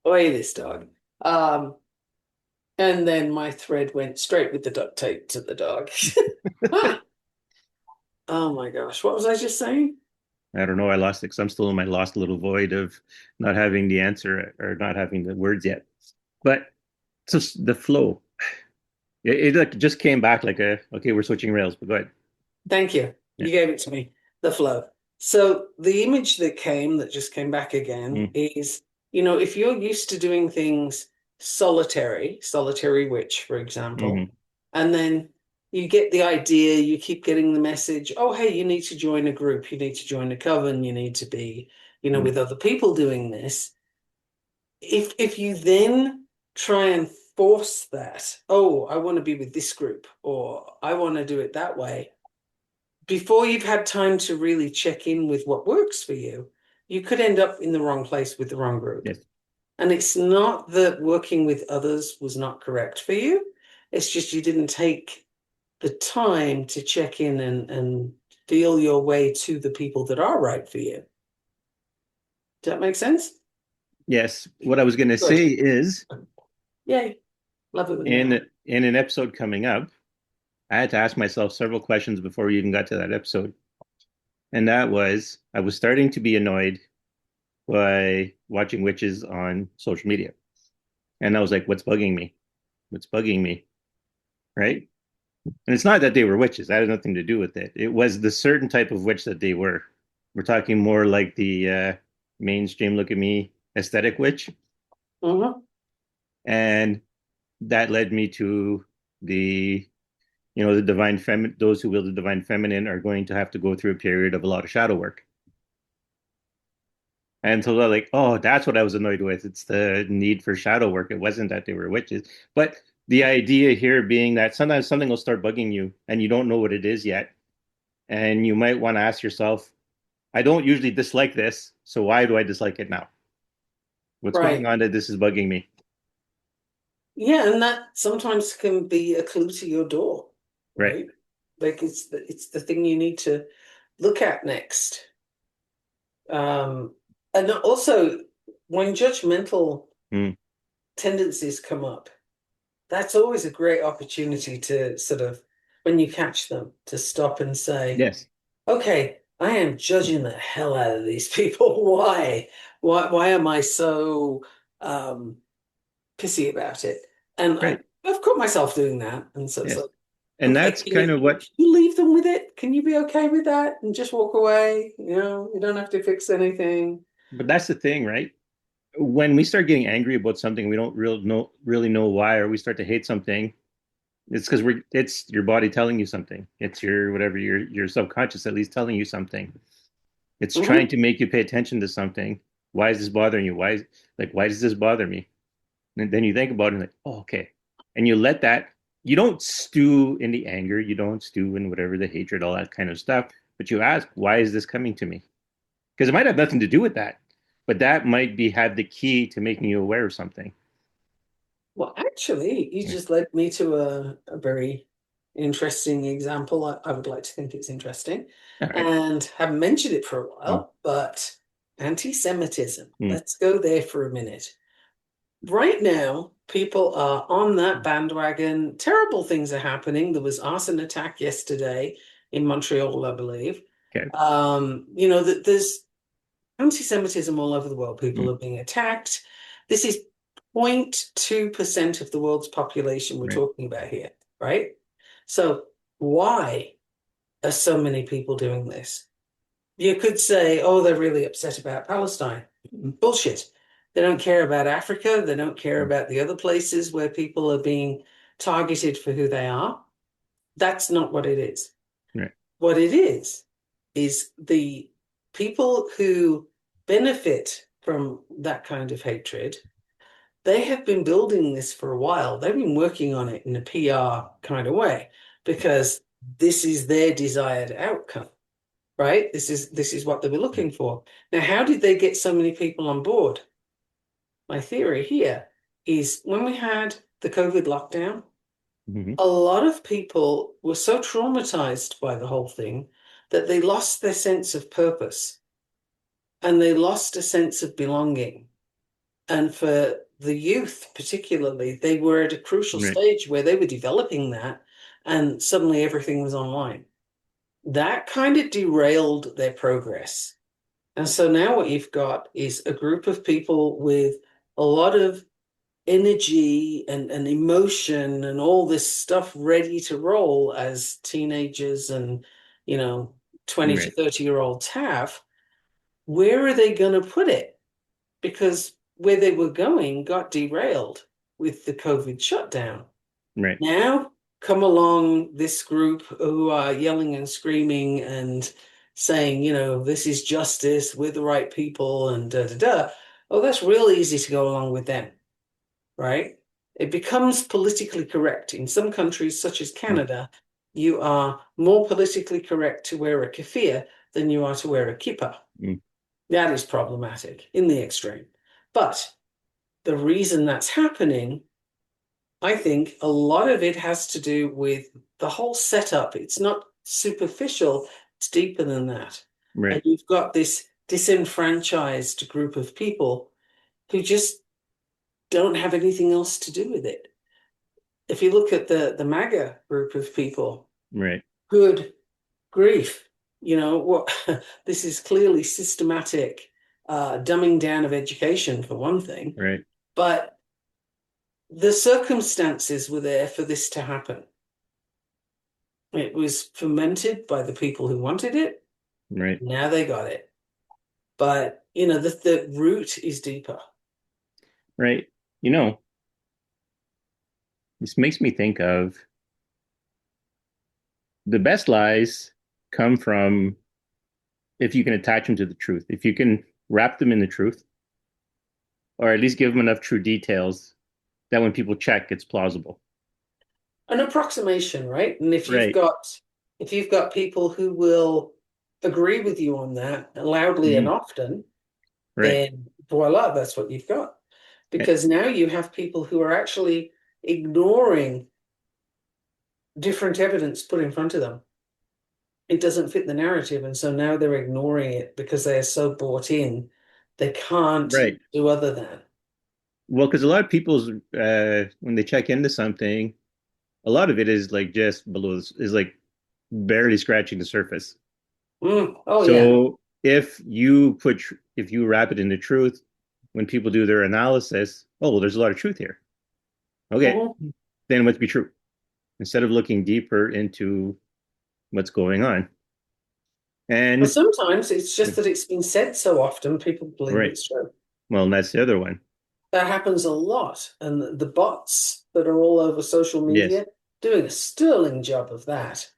Speaker 2: Away this dog. Um, and then my thread went straight with the duct tape to the dog. Ah, oh my gosh, what was I just saying?
Speaker 1: I don't know. I lost it because I'm still in my lost little void of not having the answer or not having the words yet. But so the flow, it like just came back like a okay, we're switching rails. But go ahead.
Speaker 2: Thank you.
Speaker 1: Yeah.
Speaker 2: You gave it to me. The flow. So the image that just came back again
Speaker 1: Mm,
Speaker 2: is, if you're used to doing things solitary witch, for example,
Speaker 1: hmm.
Speaker 2: and then you get the idea, you keep getting the message, oh, hey, you need to join a group, you need to join a coven, you need to be,
Speaker 1: Mm.
Speaker 2: with other people doing this. If you then try and force that, oh, I want to be with this group, or I want to do it that way before you've had time to really check in with what works for you, you could end up in the wrong place with the wrong group.
Speaker 1: Yes.
Speaker 2: And it's not that working with others was not correct for you. It's just you didn't take the time to check in and feel your way to the people that are right for you. Does that make sense?
Speaker 1: Yes. What I was going to
Speaker 2: Good.
Speaker 1: say is
Speaker 2: Yay. Love it when that happens.
Speaker 1: in an episode coming up, I had to ask myself several questions before we even got to that episode. And that was I was starting to be annoyed by watching witches on social media. And I was like, what's bugging me? What's bugging me? Right. And it's not that they were witches. That had nothing to do with it. It was the certain type of witch that they were. We're talking more like the mainstream look at me aesthetic witch.
Speaker 2: Mm-hmm.
Speaker 1: And that led me to the, the divine feminine, those who will the divine feminine are going to have to go through a period of a lot of shadow work. And so they're like, oh, that's what I was annoyed with. It's the need for shadow work. It wasn't that they were witches. But the idea here being that sometimes something will start bugging you and you don't know what it is yet. And you might want to ask yourself, I don't usually dislike this. So why do I dislike it now? What's going
Speaker 2: Right.
Speaker 1: on that this is bugging me?
Speaker 2: Yeah, and that sometimes can be a clue to your door,
Speaker 1: Right.
Speaker 2: right? Like it's the thing you need to look at next. And also, when judgmental
Speaker 1: Mm.
Speaker 2: tendencies come up, that's always a great opportunity to sort of, when you catch them, to stop and say,
Speaker 1: Yes.
Speaker 2: okay, I am judging the hell out of these people. Why? Why am I so um, pissy about it? And
Speaker 1: Right.
Speaker 2: I've caught myself doing that. And so it's
Speaker 1: Yes.
Speaker 2: like,
Speaker 1: And
Speaker 2: okay,
Speaker 1: that's kind of what,
Speaker 2: can you leave them with it? Can you be okay with that and just walk away? You don't have to fix anything.
Speaker 1: but that's the thing, right? When we start getting angry about something, we don't really know why, or we start to hate something. It's because it's your body telling you something. It's your whatever your subconscious at least telling you something. It's trying
Speaker 2: Hmm.
Speaker 1: to make you pay attention to something. Why is this bothering you? Why does this bother me? And then you think about it and like, oh, okay. And you let that, you don't stew in the anger, you don't stew in whatever the hatred, all that kind of stuff. But you ask, why is this coming to me? Because it might have nothing to do with that. But that might be have the key to making you aware of something.
Speaker 2: Well, actually, you
Speaker 1: Yeah.
Speaker 2: just led me to a very interesting example. I would like to think it's interesting
Speaker 1: All right.
Speaker 2: and haven't mentioned it for a
Speaker 1: Mm,
Speaker 2: while, but anti-Semitism.
Speaker 1: mm,
Speaker 2: Let's go there for a minute. Right now, people are on that bandwagon. Terrible things are happening. There was arson attack yesterday in Montreal, I believe.
Speaker 1: okay.
Speaker 2: That there's anti-Semitism all over the world. People
Speaker 1: Mm,
Speaker 2: are being attacked. This is 0.2% of the world's population we're
Speaker 1: right.
Speaker 2: talking about here, right? So why are so many people doing this? You could say, oh, they're really upset about Palestine. Bullshit. They don't care about Africa. They don't care
Speaker 1: Mm,
Speaker 2: about the other places where people are being targeted for who they are. That's not what it is.
Speaker 1: right.
Speaker 2: What it is the people who benefit from that kind of hatred. They have been building this for a while. They've been working on it in a PR kind of way because this is their desired outcome, right? This is what they were
Speaker 1: Mm,
Speaker 2: looking for. Now, how did they get so many people on board? My theory here is when we had the COVID lockdown,
Speaker 1: mm-hmm,
Speaker 2: a lot of people were so traumatized by the whole thing that they lost their sense of purpose and they lost a sense of belonging. And for the youth, particularly, they were at a crucial
Speaker 1: right.
Speaker 2: stage where they were developing that, and suddenly everything was online. That kind of derailed their progress. And so now what you've got is a group of people with a lot of energy and emotion and all this stuff ready to roll as teenagers and, you know, 20 to
Speaker 1: Right.
Speaker 2: 30-year olds have. Where are they going to put it? Because where they were going got derailed with the COVID shutdown.
Speaker 1: Right.
Speaker 2: Now, come along this group who are yelling and screaming and saying, this is justice, we're the right people, and da da da. Oh, that's real easy to go along with them, right? It becomes politically correct. In some countries, such as
Speaker 1: Mm,
Speaker 2: Canada, you are more politically correct to wear a keffiyeh than you are to wear a kippah.
Speaker 1: mm,
Speaker 2: That is problematic in the extreme. But the reason that's happening, I think a lot of it has to do with the whole setup. It's not superficial, it's deeper than that. And
Speaker 1: right.
Speaker 2: you've got this disenfranchised group of people who just don't have anything else to do with it. If you look at the MAGA group of people,
Speaker 1: Right.
Speaker 2: good grief, what this is clearly systematic dumbing down of education for one thing,
Speaker 1: Right.
Speaker 2: but the circumstances were there for this to happen. It was fomented by the people who wanted it.
Speaker 1: Right.
Speaker 2: Now they got it. But, the root is deeper.
Speaker 1: Right. You know, this makes me think of the best lies come from if you can attach them to the truth, if you can wrap them in the truth, or at least give them enough true details that when people check, it's plausible.
Speaker 2: An approximation, right? And
Speaker 1: Right.
Speaker 2: if you've got people who will agree with you on that loudly and
Speaker 1: Mm,
Speaker 2: often,
Speaker 1: right.
Speaker 2: then voila, that's what you've got.
Speaker 1: Eh,
Speaker 2: Because now you have people who are actually ignoring different evidence put in front of them. It doesn't fit the narrative. And so now they're ignoring it because they are so bought in, they can't
Speaker 1: right.
Speaker 2: do other than.
Speaker 1: Well, because a lot of people's when they check into something, a lot of it is like just below is like barely scratching the surface.
Speaker 2: Oh, yeah.
Speaker 1: So if you wrap it into truth, when people do their analysis, oh well, there's a lot of truth here. Okay,
Speaker 2: Mhm.
Speaker 1: then it must be true. Instead of looking deeper into what's going on.
Speaker 2: But
Speaker 1: And
Speaker 2: sometimes it's just that it's been said so often, people believe
Speaker 1: right,
Speaker 2: it's true.
Speaker 1: well, and that's the other one.
Speaker 2: That happens a lot. And the bots that are all over social
Speaker 1: Yes,
Speaker 2: media. doing a sterling job of that.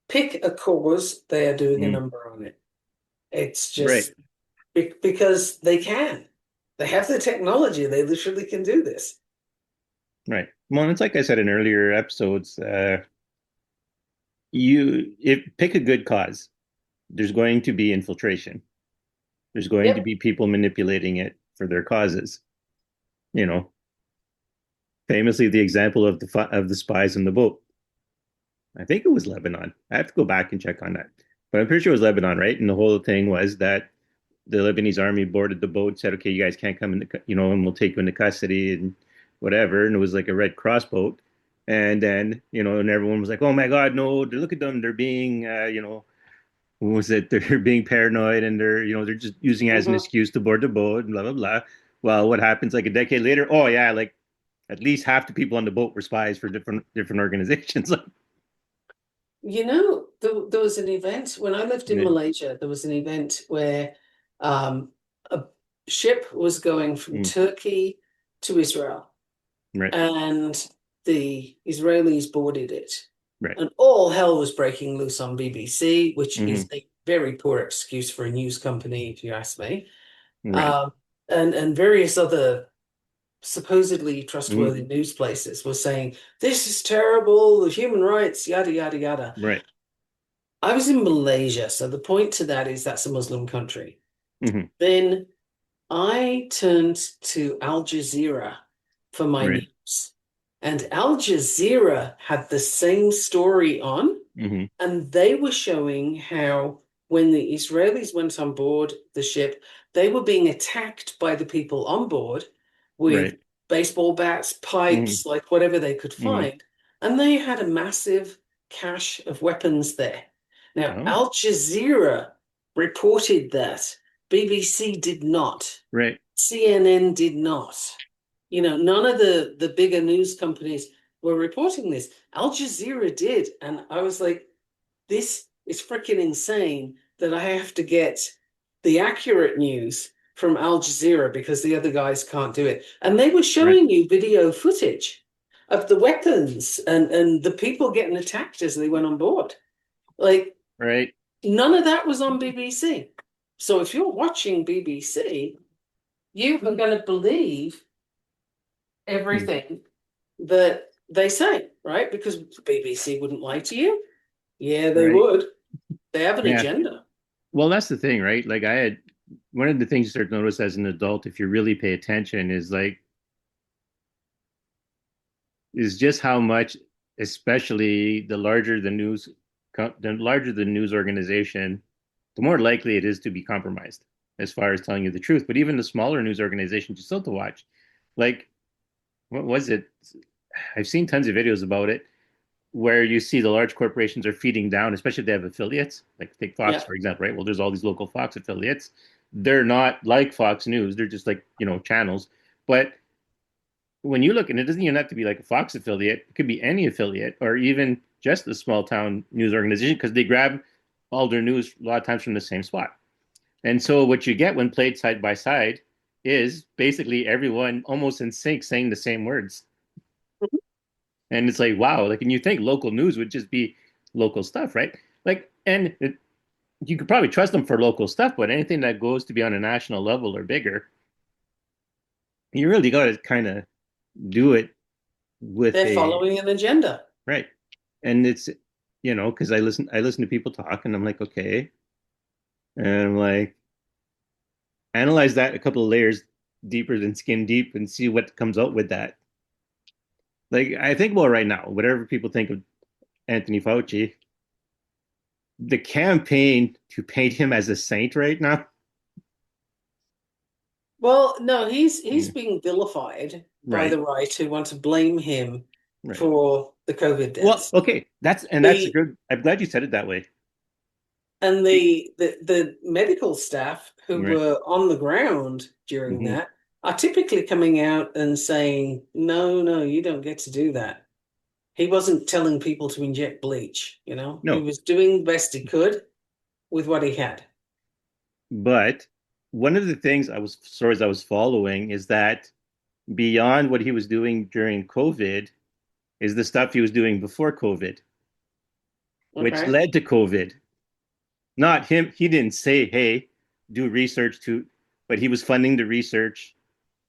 Speaker 2: Pick a cause, they are doing a
Speaker 1: Mm,
Speaker 2: number on it. It's
Speaker 1: right,
Speaker 2: just because they can. They have the technology. They literally can do this.
Speaker 1: right. Well, it's like I said in earlier episodes, you if pick a good cause, there's going to be infiltration. There's going to
Speaker 2: Yep.
Speaker 1: be people manipulating it for their causes. You know, famously the example of the spies in the boat. I think it was Lebanon. I have to go back and check on that, but I'm pretty sure it was Lebanon, right? And the whole thing was that the Lebanese army boarded the boat, said, "Okay, you guys can't come into, and we'll take you into custody and whatever." And it was like a Red Cross boat, and then and everyone was like, "Oh my God, no! Look at them! They're being, what was it? They're being paranoid, and they're just using it as an
Speaker 2: Hmm.
Speaker 1: excuse to board the boat and blah blah blah." Well, what happens like a decade later? Oh yeah, like at least half the people on the boat were spies for different organizations.
Speaker 2: There was an event when I lived in
Speaker 1: Yeah.
Speaker 2: Malaysia. There was an event where a ship was going from
Speaker 1: Mm,
Speaker 2: Turkey to Israel,
Speaker 1: right.
Speaker 2: and the Israelis boarded it.
Speaker 1: Right.
Speaker 2: And all hell was breaking loose on BBC, which
Speaker 1: Hmm.
Speaker 2: is a very poor excuse for a news company, if you ask me.
Speaker 1: Right.
Speaker 2: Um, and various other supposedly trustworthy
Speaker 1: Hmm.
Speaker 2: news places were saying, this is terrible, the human rights, yada, yada, yada.
Speaker 1: Right.
Speaker 2: I was in Malaysia, so the point to that is that's a Muslim country.
Speaker 1: Hmm.
Speaker 2: Then I turned to Al Jazeera for my
Speaker 1: Right.
Speaker 2: news. And Al Jazeera had the same story on,
Speaker 1: Hmm.
Speaker 2: and they were showing how when the Israelis went on board the ship, they were being attacked by the people on board with
Speaker 1: Right.
Speaker 2: baseball bats,
Speaker 1: Hmm.
Speaker 2: pipes, like whatever they could
Speaker 1: Hmm.
Speaker 2: find. And they had a massive cache of weapons there. Now,
Speaker 1: Oh,
Speaker 2: Al Jazeera reported that. BBC did not.
Speaker 1: right.
Speaker 2: CNN did not. None of the bigger news companies were reporting this. Al Jazeera did, and I was like, this is freaking insane that I have to get the accurate news from Al Jazeera because the other guys can't do it. And they were
Speaker 1: Right.
Speaker 2: showing you video footage of the weapons and the people getting attacked as they went on board. Like,
Speaker 1: Right.
Speaker 2: none of that was on BBC. So if you're watching BBC, you are going to believe
Speaker 1: Mm.
Speaker 2: everything that they say, right? Because BBC wouldn't lie to you. Yeah, they
Speaker 1: Right.
Speaker 2: would. They have an
Speaker 1: Yeah.
Speaker 2: agenda.
Speaker 1: Well, that's the thing, right? Like I had one of the things you start to notice as an adult, if you really pay attention, is just how much, especially the larger the news organization, the more likely it is to be compromised as far as telling you the truth. But even the smaller news organizations, you still have to watch. Like, what was it? I've seen tons of videos about it where you see the large corporations are feeding down, especially if they have affiliates, like take Fox,
Speaker 2: Yeah.
Speaker 1: for example, right? Well, there's all these local Fox affiliates. They're not like Fox News, they're just like, channels. But when you look, and it doesn't even have to be like a Fox affiliate, it could be any affiliate or even just a small town news organization because they grab all their news a lot of times from the same spot. And so what you get when played side by side is basically everyone almost in sync saying the same words. And it's like, wow, like, and you think local news would just be local stuff, right? Like, you could probably trust them for local stuff, but anything that goes to be on a national level or bigger, you really got to kind of do it with
Speaker 2: They're
Speaker 1: a
Speaker 2: following an agenda.
Speaker 1: right. And it's, because I listen to people talk, and I'm like, okay, and I'm like, analyze that a couple of layers deeper than skin deep and see what comes out with that. Like, I think about right now, whatever people think of Anthony Fauci, the campaign to paint him as a saint right now.
Speaker 2: Well, no, he's
Speaker 1: Yeah,
Speaker 2: being vilified by
Speaker 1: right,
Speaker 2: the right who want to blame him
Speaker 1: right.
Speaker 2: for the COVID
Speaker 1: Well,
Speaker 2: deaths.
Speaker 1: okay, that's a
Speaker 2: The
Speaker 1: good. I'm glad you said it that way.
Speaker 2: and the medical staff who
Speaker 1: Right.
Speaker 2: were on the ground during
Speaker 1: Hmm.
Speaker 2: that are typically coming out and saying, no, no, you don't get to do that. He wasn't telling people to inject bleach, He
Speaker 1: No,
Speaker 2: was doing the best he could with what he had.
Speaker 1: but one of the things stories I was following is that beyond what he was doing during COVID, is the stuff he was doing before COVID, which
Speaker 2: Okay.
Speaker 1: led to COVID. Not him. He didn't say, "Hey, do research to," but he was funding the research,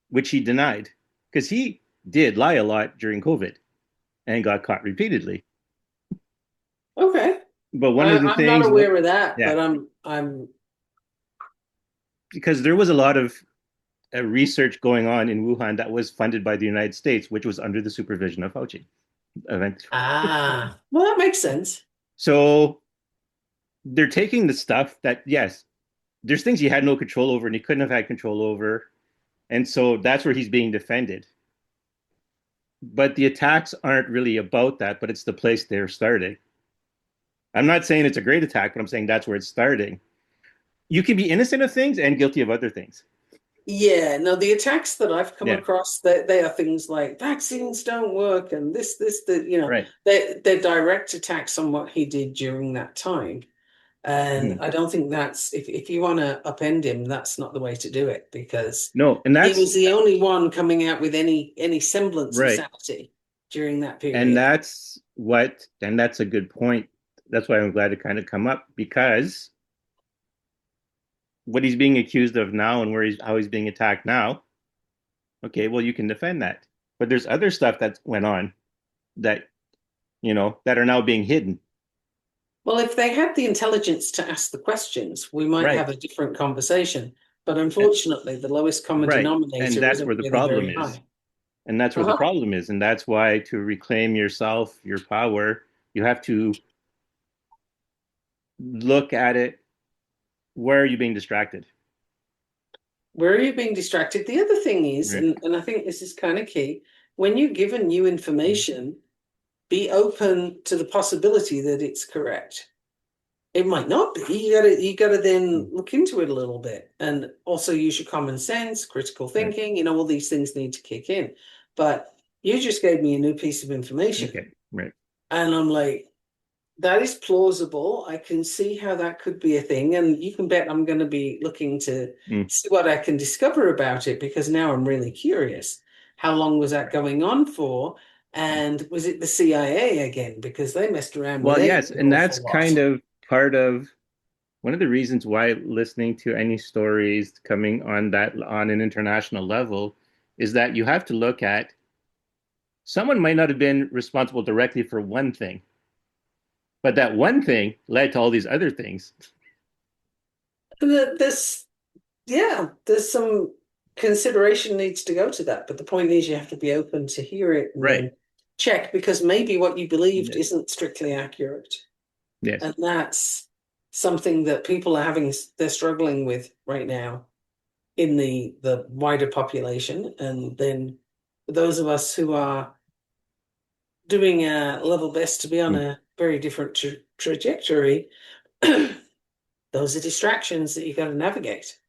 Speaker 1: which he denied because he did lie a lot during COVID and got caught repeatedly.
Speaker 2: Okay.
Speaker 1: But one of the
Speaker 2: I'm not
Speaker 1: things,
Speaker 2: aware of that,
Speaker 1: yeah,
Speaker 2: but I'm
Speaker 1: because there was a lot of research going on in Wuhan that was funded by the United States, which was under the supervision of Fauci.
Speaker 2: well, that makes sense.
Speaker 1: So they're taking the stuff that, yes, there's things he had no control over and he couldn't have had control over. And so that's where he's being defended. But the attacks aren't really about that, but it's the place they're starting. I'm not saying it's a great attack, but I'm saying that's where it's starting. You can be innocent of things and guilty of other things.
Speaker 2: Yeah, no, the attacks that I've come
Speaker 1: Yeah,
Speaker 2: across, they are things like vaccines don't work and
Speaker 1: right.
Speaker 2: they're direct attacks on what he did during that time. And
Speaker 1: Mhm.
Speaker 2: I don't think that's if you want to upend him, that's not the way to do it because
Speaker 1: No, and
Speaker 2: he
Speaker 1: that's
Speaker 2: was the only one coming out with any semblance of
Speaker 1: right.
Speaker 2: sanity during that
Speaker 1: And
Speaker 2: period.
Speaker 1: that's a good point. That's why I'm glad to kind of come up because what he's being accused of now and how he's being attacked now, okay, well, you can defend that. But there's other stuff that went on that, that are now being hidden.
Speaker 2: Well, if they had the intelligence to ask the questions, we might have
Speaker 1: Right.
Speaker 2: a different conversation. But
Speaker 1: And,
Speaker 2: unfortunately, the lowest common
Speaker 1: right. And
Speaker 2: denominator
Speaker 1: that's
Speaker 2: isn't
Speaker 1: where the
Speaker 2: really
Speaker 1: problem
Speaker 2: very
Speaker 1: is.
Speaker 2: high.
Speaker 1: And that's where the
Speaker 2: Uh-huh.
Speaker 1: problem is. And that's why to reclaim yourself, your power, you have to look at it. Where are you being distracted?
Speaker 2: Where are you being distracted? The other thing is,
Speaker 1: Right.
Speaker 2: and I think this is kind of key, when you're given new information, be open to the possibility that it's correct. It might not be. You gotta then look into it a little bit and also use your common sense, critical
Speaker 1: Right.
Speaker 2: thinking, all these things need to kick in. But you just gave me a new piece of information.
Speaker 1: Okay. Right.
Speaker 2: And I'm like, that is plausible. I can see how that could be a thing. And you can bet I'm going to be looking to
Speaker 1: Mm.
Speaker 2: see what I can discover about it because now I'm really curious. How long was that going on for? And was it the CIA again? Because they messed around with
Speaker 1: Well,
Speaker 2: AIDS
Speaker 1: yes,
Speaker 2: an
Speaker 1: and that's
Speaker 2: awful
Speaker 1: kind
Speaker 2: lot.
Speaker 1: of part of one of the reasons why listening to any stories coming on an international level is that you have to look at someone might not have been responsible directly for one thing, but that one thing led to all these other things.
Speaker 2: This, yeah, there's some consideration needs to go to that. But the point is, you have to be open to hear it and
Speaker 1: Right.
Speaker 2: then check because maybe what you believed
Speaker 1: Yes.
Speaker 2: isn't strictly accurate.
Speaker 1: Yes.
Speaker 2: And that's something that people are having, they're struggling with right now in the wider population. And then those of us who are doing a level best to be on
Speaker 1: Mm.
Speaker 2: a very different trajectory, those are distractions that you got to navigate.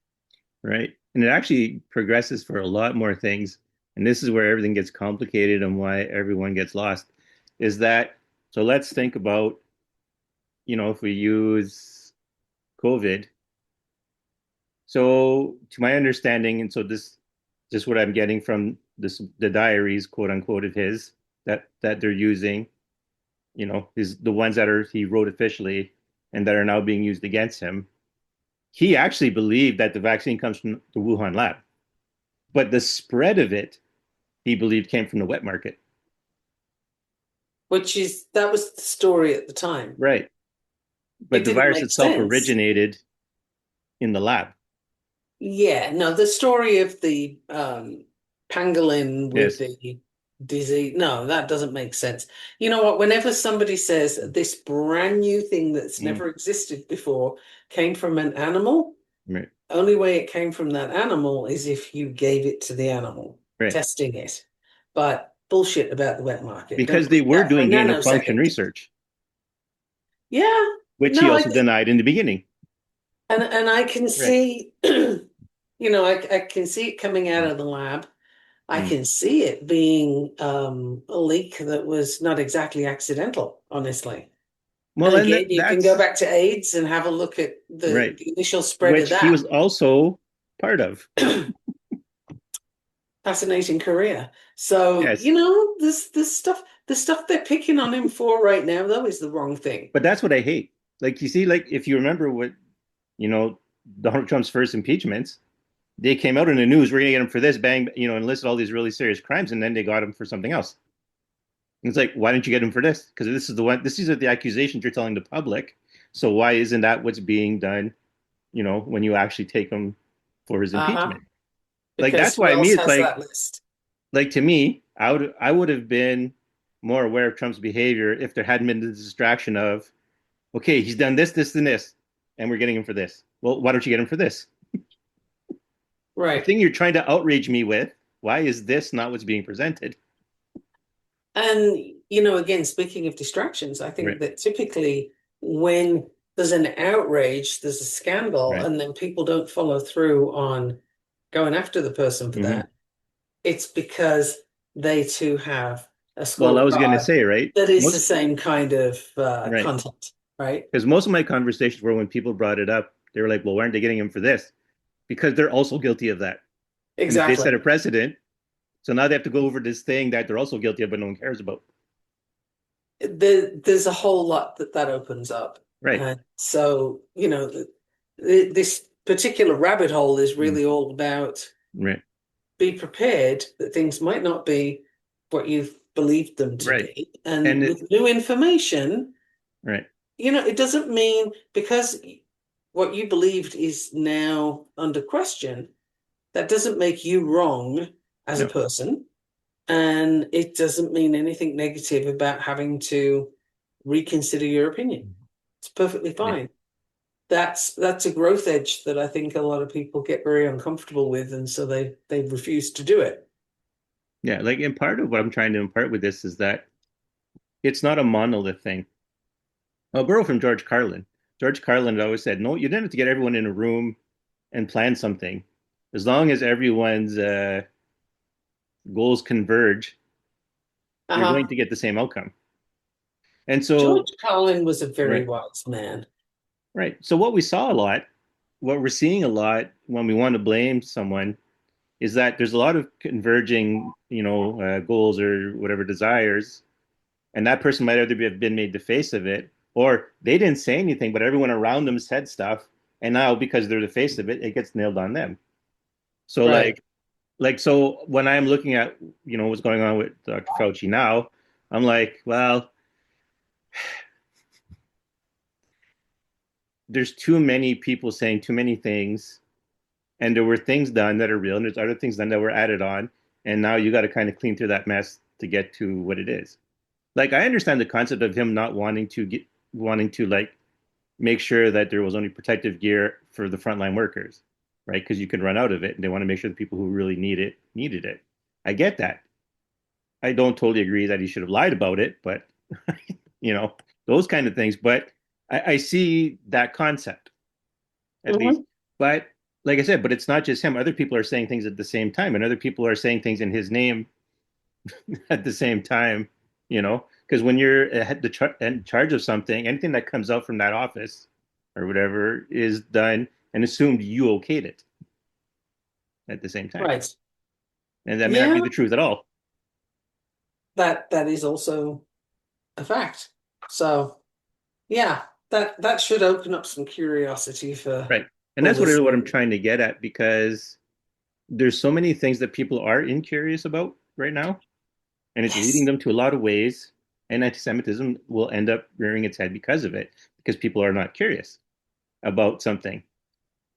Speaker 1: Right. And it actually progresses for a lot more things. And this is where everything gets complicated and why everyone gets lost is that, so let's think about, if we use COVID. So, to my understanding, and so this, just what I'm getting from the diaries, quote unquote, of his that they're using, is the ones that he wrote officially and that are now being used against him. He actually believed that the vaccine comes from the Wuhan lab, but the spread of it, he believed, came from the wet market.
Speaker 2: Which is that was the story at the time.
Speaker 1: Right.
Speaker 2: It
Speaker 1: But the
Speaker 2: didn't
Speaker 1: virus
Speaker 2: make
Speaker 1: itself
Speaker 2: sense.
Speaker 1: originated in the lab.
Speaker 2: Yeah, no, the story of the pangolin with
Speaker 1: Yes.
Speaker 2: the disease, no, that doesn't make sense. You know what? Whenever somebody says this brand new thing that's
Speaker 1: Mm.
Speaker 2: never existed before came from an animal,
Speaker 1: Right.
Speaker 2: only way it came from that animal is if you gave it to the animal,
Speaker 1: Right.
Speaker 2: testing it. But bullshit about the wet market. Don't
Speaker 1: Because they
Speaker 2: believe
Speaker 1: were
Speaker 2: that for a
Speaker 1: doing gain of function
Speaker 2: nanosecond.
Speaker 1: research,
Speaker 2: Yeah,
Speaker 1: which he
Speaker 2: no,
Speaker 1: also denied in the beginning.
Speaker 2: and I can
Speaker 1: Right.
Speaker 2: see, I can see it coming out
Speaker 1: Mm.
Speaker 2: of the lab. I
Speaker 1: Mm.
Speaker 2: can see it being a leak that was not exactly accidental, honestly. And
Speaker 1: Well, and
Speaker 2: again, you can go
Speaker 1: that's
Speaker 2: back to AIDS and have a look at
Speaker 1: right,
Speaker 2: the initial spread of
Speaker 1: which he
Speaker 2: that.
Speaker 1: was also part of.
Speaker 2: fascinating career. So,
Speaker 1: Yes,
Speaker 2: the stuff they're picking on him for right now, though, is the wrong thing.
Speaker 1: but that's what I hate. Like you see, like if you remember what you know Donald Trump's first impeachments, they came out in the news, we're gonna get him for this, bang, and listed all these really serious crimes, and then they got him for something else. And it's like, why didn't you get him for this? Because this is the one. These are the accusations you're telling the public. So why isn't that what's being done? When you actually take him for his
Speaker 2: Uh-huh.
Speaker 1: impeachment, like
Speaker 2: Because
Speaker 1: that's
Speaker 2: who
Speaker 1: why me,
Speaker 2: else
Speaker 1: it's
Speaker 2: has that list?
Speaker 1: like to me, I would have been more aware of Trump's behavior if there hadn't been the distraction of, okay, he's done this, this, and this, and we're getting him for this. Well, why don't you get him for this? The
Speaker 2: Right.
Speaker 1: thing you're trying to outrage me with, why is this not what's being presented?
Speaker 2: And, again, speaking of distractions, I
Speaker 1: Right,
Speaker 2: think that typically when there's an outrage, there's a scandal,
Speaker 1: right.
Speaker 2: and then people don't follow through on going after the person for
Speaker 1: Hmm.
Speaker 2: that, it's because they too have a
Speaker 1: Well, I was going to
Speaker 2: scorecard
Speaker 1: say, right,
Speaker 2: that is the
Speaker 1: most,
Speaker 2: same kind of
Speaker 1: right,
Speaker 2: content, right?
Speaker 1: because most of my conversations were when people brought it up, they were like, well, why aren't they getting him for this? Because they're also guilty of that. And if they set
Speaker 2: Exactly.
Speaker 1: a precedent, so now they have to go over this thing that they're also guilty of, but no one cares about.
Speaker 2: There's a whole lot that opens up.
Speaker 1: Right.
Speaker 2: So, this particular rabbit hole is
Speaker 1: Mm.
Speaker 2: really all about
Speaker 1: Right.
Speaker 2: be prepared that things might not be what you've believed them to
Speaker 1: Right.
Speaker 2: be. And
Speaker 1: And
Speaker 2: with new information,
Speaker 1: right.
Speaker 2: it doesn't mean because what you believed is now under question, that doesn't make you wrong as a
Speaker 1: No.
Speaker 2: person. And it doesn't mean anything negative about having to reconsider your opinion. It's perfectly
Speaker 1: Yeah.
Speaker 2: fine. That's a growth edge that I think a lot of people get very uncomfortable with, and so they refuse to do it.
Speaker 1: Yeah. Like, and part of what I'm trying to impart with this is that it's not a monolith thing. I'll borrow from George Carlin. George Carlin had always said, no, you didn't have to get everyone in a room and plan something. As long as everyone's goals converge, you're going
Speaker 2: Uh-huh.
Speaker 1: to get the same outcome. And
Speaker 2: George
Speaker 1: so,
Speaker 2: Carlin was a very
Speaker 1: right,
Speaker 2: wise man.
Speaker 1: right. So what we saw a lot, what we're seeing a lot when we want to blame someone is that there's a lot of converging, goals or whatever desires, and that person might either have been made the face of it, or they didn't say anything, but everyone around them said stuff, and now because they're the face of it, it gets nailed on them. So
Speaker 2: Right.
Speaker 1: so when I'm looking at what's going on with Dr. Fauci now, I'm like, well, there's too many people saying too many things, and there were things done that are real, and there's other things done that were added on, and now you got to kind of clean through that mess to get to what it is. Like I understand the concept of him not wanting to like make sure that there was only protective gear for the frontline workers, right? Because you can run out of it, and they want to make sure the people who really need it needed it. I get that. I don't totally agree that he should have lied about it, but you know those kind of things. But I see that concept at least.
Speaker 2: Hmm.
Speaker 1: But like I said, but it's not just him. Other people are saying things at the same time, and other people are saying things in his name at the same time. Because when you're in charge of something, anything that comes out from that office or whatever is done and assumed you okayed it at the same time,
Speaker 2: Right.
Speaker 1: and that may not be
Speaker 2: Yeah,
Speaker 1: the truth at all.
Speaker 2: that is also a fact. So yeah, that should open up some curiosity
Speaker 1: Right. And
Speaker 2: for
Speaker 1: that's what I'm
Speaker 2: listeners.
Speaker 1: trying to get at because there's so many things that people are incurious about right now, and it's leading
Speaker 2: Yes.
Speaker 1: them to a lot of ways. And anti-Semitism will end up rearing its head because of it, because people are not curious about something.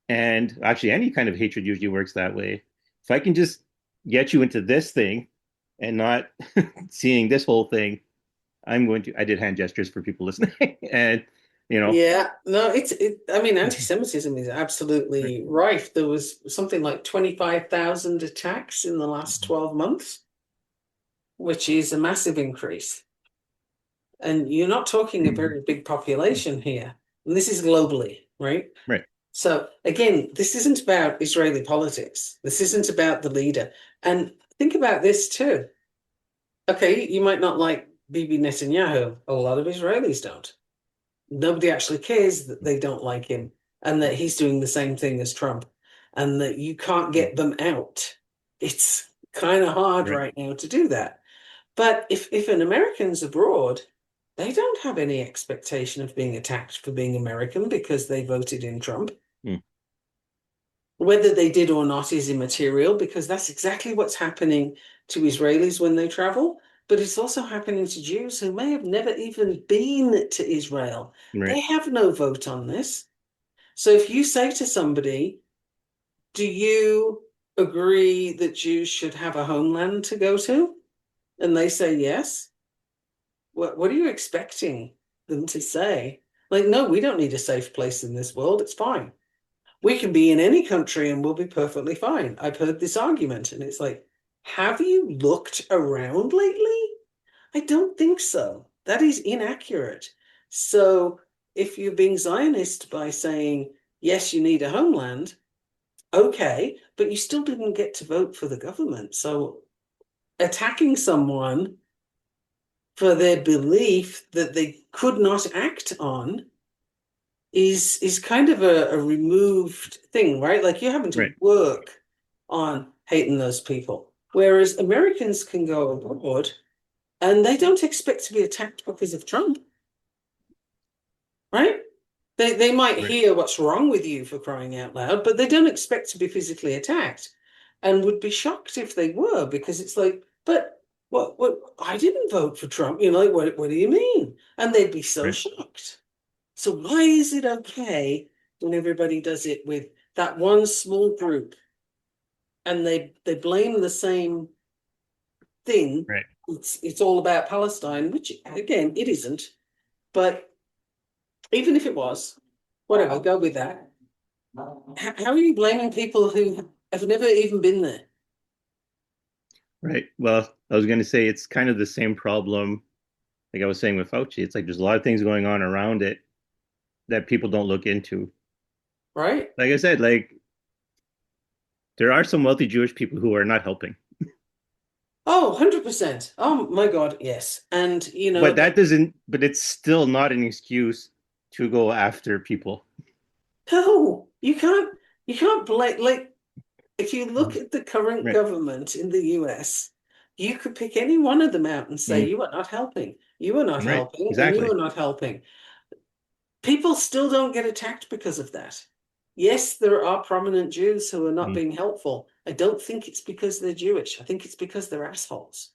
Speaker 1: And actually, any kind of hatred usually works that way. If I can just get you into this thing and not seeing this whole thing, I'm going to. I did hand gestures for people listening, and you know,
Speaker 2: Yeah, no, I mean, anti-Semitism is absolutely rife. There was something like 25,000 attacks in the last 12 months, which is a massive increase. And you're not talking a very big population here. And this is globally, right?
Speaker 1: right,
Speaker 2: So again, this isn't about Israeli politics. This isn't about the leader. And think about this too. Okay, you might not like Bibi Netanyahu. A lot of Israelis don't. Nobody actually cares that they don't like him and that he's doing the same thing as Trump and that you can't get them out. It's kind of hard
Speaker 1: Right.
Speaker 2: right now to do that. But if an American's abroad, they don't have any expectation of being attacked for being American because they voted in Trump.
Speaker 1: Mm.
Speaker 2: Whether they did or not is immaterial because that's exactly what's happening to Israelis when they travel. But it's also happening to Jews who may have never even been to Israel. They
Speaker 1: Right.
Speaker 2: have no vote on this. So if you say to somebody, do you agree that Jews should have a homeland to go to? And they say yes. What are you expecting them to say? Like, no, we don't need a safe place in this world. It's fine. We can be in any country and we'll be perfectly fine. I've heard this argument, and it's like, have you looked around lately? I don't think so. That is inaccurate. So if you're being Zionist by saying, yes, you need a homeland, okay, but you still didn't get to vote for the government. So attacking someone for their belief that they could not act on is kind of a removed thing, right? Like you're having
Speaker 1: Right.
Speaker 2: to work on hating those people. Whereas Americans can go abroad and they don't expect to be attacked because of Trump, right? They might
Speaker 1: Right.
Speaker 2: hear what's wrong with you for crying out loud, but they don't expect to be physically attacked and would be shocked if they were because it's like, but what I didn't vote for Trump, like what do you mean? And they'd be so
Speaker 1: Right.
Speaker 2: shocked. So why is it okay when everybody does it with that one small group and they blame the same thing?
Speaker 1: Right.
Speaker 2: It's all about Palestine, which again it isn't. But even if it was, whatever, go with that. How are you blaming people who have never even been there?
Speaker 1: Right. Well, I was going to say it's kind of the same problem, like I was saying with Fauci. It's like there's a lot of things going on around it that people don't look into.
Speaker 2: Right?
Speaker 1: Like I said, like there are some wealthy Jewish people who are not helping,
Speaker 2: Oh, 100%. Oh my God, yes. And
Speaker 1: but that doesn't, but it's still not an excuse to go after people.
Speaker 2: no, you can't blame like if you look at the current
Speaker 1: Right.
Speaker 2: government in the US, you could pick any one of them out and say,
Speaker 1: Mm.
Speaker 2: you are not helping, you are not
Speaker 1: Right.
Speaker 2: helping, and you
Speaker 1: Exactly.
Speaker 2: are not helping. People still don't get attacked because of that. Yes, there are prominent Jews who are not
Speaker 1: Mm.
Speaker 2: being helpful. I don't think it's because they're Jewish. I think it's because they're assholes.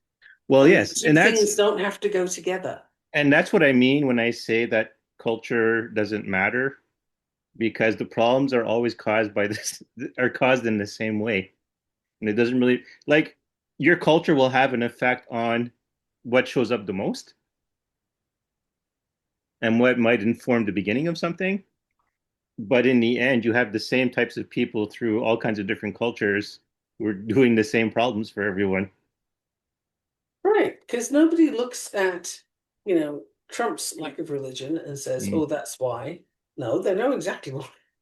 Speaker 1: Well,
Speaker 2: And the
Speaker 1: yes,
Speaker 2: two things don't have to go together.
Speaker 1: and that's what I mean when I say that culture doesn't matter because the problems are always caused by this are caused in the same way. And it doesn't really like your culture will have an effect on what shows up the most and what might inform the beginning of something. But in the end, you have the same types of people through all kinds of different cultures who are doing the same problems for everyone.
Speaker 2: Right, because nobody looks at, Trump's lack of religion and says,
Speaker 1: Mm.
Speaker 2: oh, that's why. No, they know exactly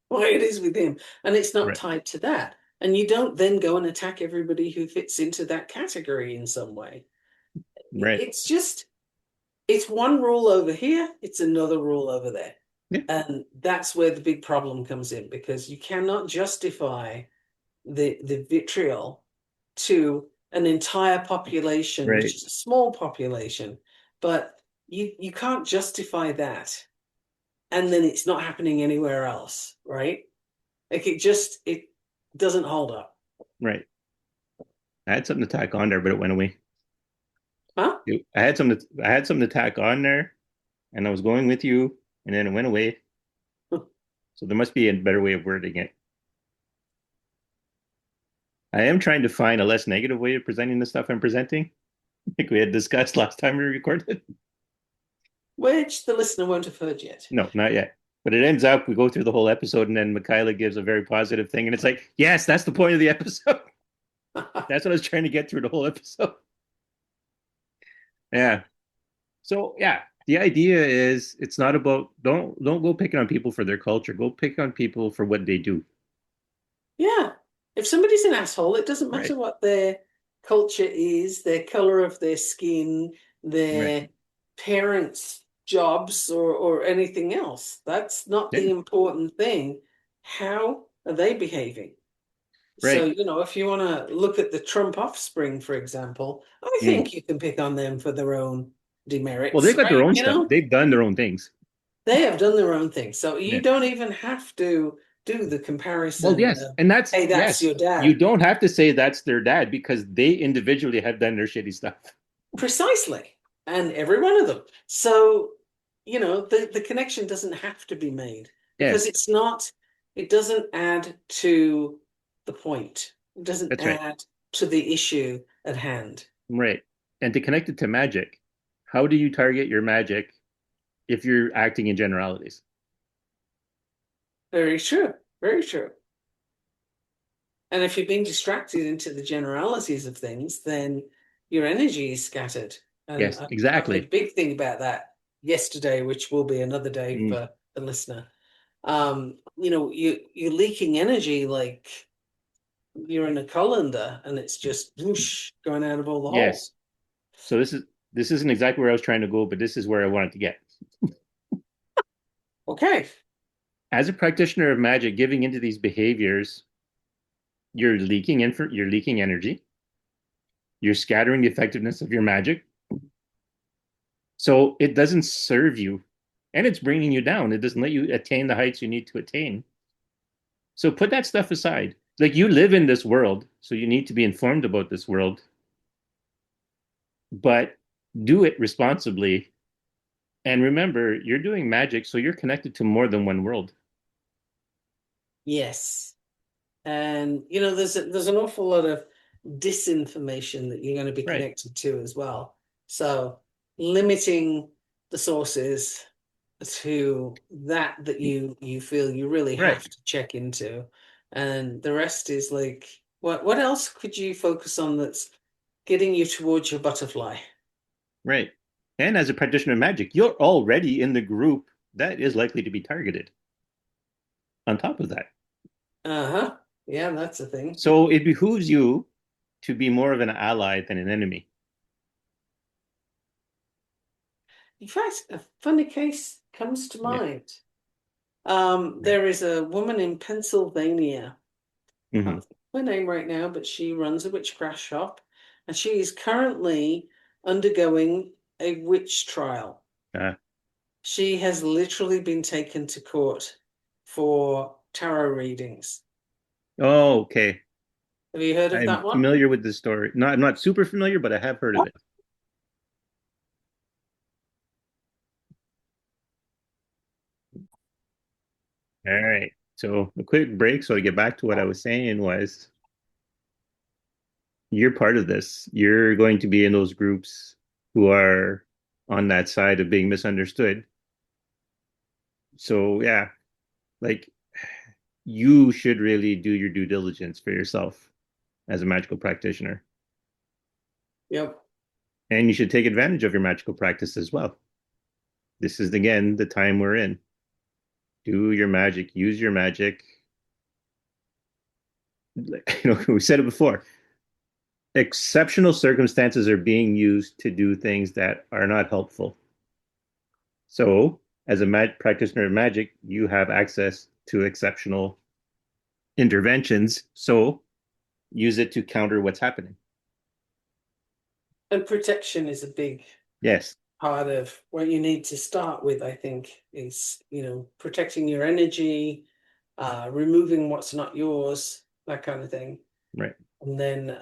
Speaker 2: why it is with him. And it's not
Speaker 1: Right,
Speaker 2: tied to that. And you don't then go and attack everybody who fits into that category in some way.
Speaker 1: right,
Speaker 2: It's just, it's one rule over here, it's another rule over there.
Speaker 1: yeah,
Speaker 2: And that's where the big problem comes in because you cannot justify the vitriol to an entire population, which
Speaker 1: right,
Speaker 2: is a small population, but you can't justify that and then it's not happening anywhere else, right? Like it doesn't hold up.
Speaker 1: right. I had something to tack on there, but it went away.
Speaker 2: Huh?
Speaker 1: I had something to tack on there, and I was going with you, and then it went away. So there must be a better way of wording it. I am trying to find a less negative way of presenting the stuff I'm presenting, like we had discussed last time we recorded.
Speaker 2: Which the listener won't have heard yet.
Speaker 1: No, not yet. But it ends up we go through the whole episode, and then Michaela gives a very positive thing, and it's like, yes, that's the point of the episode. That's what I was trying to get through the whole episode. Yeah. So yeah, the idea is it's not about don't go picking on people for their culture. Go pick on people for what they do.
Speaker 2: Yeah. If somebody's an asshole, it doesn't
Speaker 1: Right.
Speaker 2: matter what their culture is, their color of their skin,
Speaker 1: Right.
Speaker 2: their parents' jobs, or anything else. That's not
Speaker 1: Yeah.
Speaker 2: the important thing. How are they behaving? So,
Speaker 1: Right.
Speaker 2: if you want to look at the Trump offspring, for example, I
Speaker 1: Mm.
Speaker 2: think you can pick on them for their own
Speaker 1: Well,
Speaker 2: demerits,
Speaker 1: they've got their
Speaker 2: right?
Speaker 1: own stuff. They've done their own things.
Speaker 2: They have done their own thing. So you
Speaker 1: Yeah.
Speaker 2: don't even have to do the
Speaker 1: Well,
Speaker 2: comparison
Speaker 1: yes,
Speaker 2: of,
Speaker 1: and that's
Speaker 2: hey, that's
Speaker 1: yes.
Speaker 2: your
Speaker 1: You
Speaker 2: dad.
Speaker 1: don't have to say that's their dad because they individually have done their shitty stuff.
Speaker 2: Precisely. And every one of them. So, the connection doesn't have to be made because
Speaker 1: Yes,
Speaker 2: it doesn't add to the point. It doesn't
Speaker 1: that's right.
Speaker 2: add to the issue at hand.
Speaker 1: Right. And to connect it to magic, how do you target your magic if you're acting in generalities?
Speaker 2: Very true. Very true. And if you're being distracted into the generalities of things, then your energy is scattered. And
Speaker 1: Yes,
Speaker 2: I made
Speaker 1: exactly.
Speaker 2: a big thing about that yesterday, which will be another day
Speaker 1: Mm.
Speaker 2: for the listener. You're leaking energy like you're in a colander and it's just whoosh going out of all the
Speaker 1: Yes.
Speaker 2: holes.
Speaker 1: So this isn't exactly where I was trying to go, but this is where I wanted to get.
Speaker 2: Okay.
Speaker 1: As a practitioner of magic, giving into these behaviors, you're leaking energy, you're scattering the effectiveness of your magic. So it doesn't serve you and it's bringing you down. It doesn't let you attain the heights you need to attain. So put that stuff aside. Like you live in this world, so you need to be informed about this world, but do it responsibly. And remember, you're doing magic, so you're connected to more than one world.
Speaker 2: Yes. And there's an awful lot of disinformation that you're going to be
Speaker 1: Right,
Speaker 2: connected to as well. So limiting the sources to that you feel you really
Speaker 1: right,
Speaker 2: have to check into, and the rest is like what else could you focus on that's getting you towards your butterfly?
Speaker 1: right. And as a practitioner of magic, you're already in the group that is likely to be targeted on top of that.
Speaker 2: Uh-huh. Yeah, that's the thing.
Speaker 1: So it behooves you to be more of an ally than an enemy.
Speaker 2: In fact, a funny case comes to
Speaker 1: Yeah.
Speaker 2: mind.
Speaker 1: Right.
Speaker 2: There is a woman in Pennsylvania.
Speaker 1: Mm-hmm.
Speaker 2: Can't think of her name right now, but she runs a witchcraft shop, and she is currently undergoing a witch trial.
Speaker 1: Uh,
Speaker 2: She has literally been taken to court for tarot readings.
Speaker 1: oh, okay.
Speaker 2: Have you heard of
Speaker 1: I'm
Speaker 2: that one?
Speaker 1: familiar with this story. I'm not super familiar, but I have heard of it. All right. So a quick break. So to get back to what I was saying was you're part of this. You're going to be in those groups who are on that side of being misunderstood. So yeah, like you should really do your due diligence for yourself as a magical practitioner.
Speaker 2: Yep.
Speaker 1: And you should take advantage of your magical practice as well. This is again the time we're in. Do your magic, use your magic. We said it before. Exceptional circumstances are being used to do things that are not helpful. So, as a practitioner of magic, you have access to exceptional interventions. So, use it to counter what's happening.
Speaker 2: And protection is a big
Speaker 1: Yes,
Speaker 2: part of what you need to start with, I think, is, protecting your energy, removing what's not yours, that kind of thing.
Speaker 1: right.
Speaker 2: And then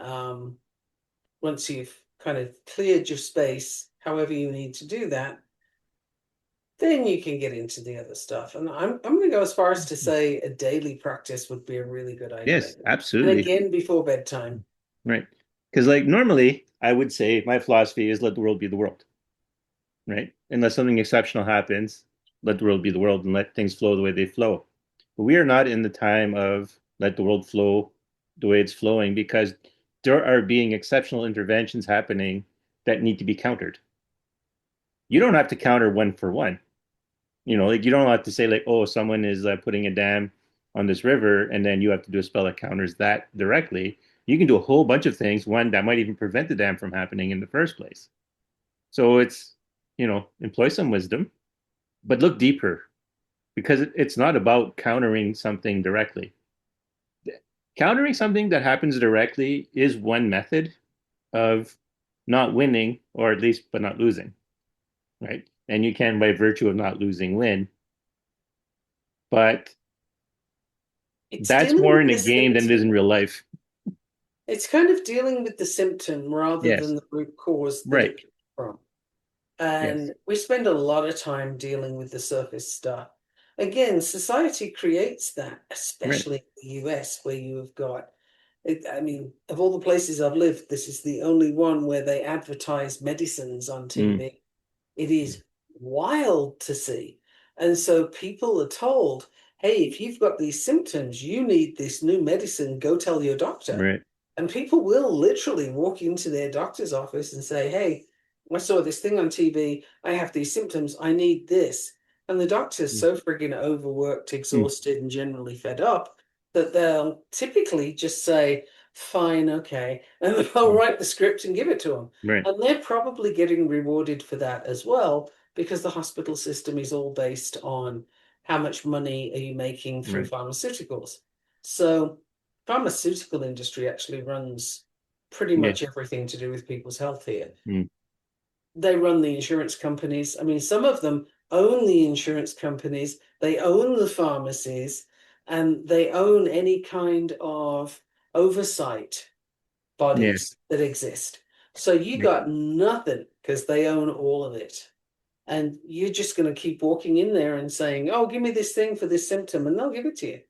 Speaker 2: once you've kind of cleared your space, however you need to do that, then you can get into the other stuff. And I'm going to go as far as to say a daily practice would be a really good idea.
Speaker 1: Yes,
Speaker 2: And
Speaker 1: absolutely.
Speaker 2: again, before bedtime.
Speaker 1: Right. Because, like, normally I would say my philosophy is let the world be the world, right? Unless something exceptional happens, let the world be the world and let things flow the way they flow. But we are not in the time of let the world flow the way it's flowing because there are being exceptional interventions happening that need to be countered. You don't have to counter one for one. Like you don't have to say like, oh, someone is putting a dam on this river, and then you have to do a spell that counters that directly. You can do a whole bunch of things. One that might even prevent the dam from happening in the first place. So it's, employ some wisdom, but look deeper because it's not about countering something directly. Countering something that happens directly is one method of not winning, or at least, but not losing, right? And you can, by virtue of not losing, win. But
Speaker 2: It's
Speaker 1: that's
Speaker 2: dealing
Speaker 1: more
Speaker 2: with
Speaker 1: in a
Speaker 2: the
Speaker 1: game than it is
Speaker 2: symptom.
Speaker 1: in real life.
Speaker 2: It's kind of dealing with the symptom rather
Speaker 1: Yes.
Speaker 2: than the root cause that
Speaker 1: Right.
Speaker 2: it came from.
Speaker 1: Yes.
Speaker 2: And we spend a lot of time dealing with the surface stuff. Again, society creates that,
Speaker 1: Right.
Speaker 2: especially in the US, where you have got, I mean, of all the places I've lived, this is the only one where they advertise medicines on
Speaker 1: Mm.
Speaker 2: TV. It is wild to see. And so people are told, hey, if you've got these symptoms, you need this new medicine, go tell your doctor.
Speaker 1: Right.
Speaker 2: And people will literally walk into their doctor's office and say, hey, I saw this thing on TV. I have these symptoms. I need this. And the doctor's
Speaker 1: Mm.
Speaker 2: so friggin' overworked,
Speaker 1: Mm.
Speaker 2: exhausted, and generally fed up that they'll typically just say, fine, okay. And they'll
Speaker 1: Mm.
Speaker 2: write the script and give it to them.
Speaker 1: Right.
Speaker 2: And they're probably getting rewarded for that as well, because the hospital system is all based on how much money are you making through
Speaker 1: Right.
Speaker 2: pharmaceuticals. So pharmaceutical industry actually runs pretty
Speaker 1: Yeah.
Speaker 2: much everything to do with people's health here.
Speaker 1: Mm.
Speaker 2: They run the insurance companies. I mean, some of them own the insurance companies, they own the pharmacies, and they own any kind of oversight
Speaker 1: Yes.
Speaker 2: bodies that exist. So you
Speaker 1: Right.
Speaker 2: got nothing because they own all of it. And you're just going to keep walking in there and saying, oh, give me this thing for this symptom, and they'll give it to you.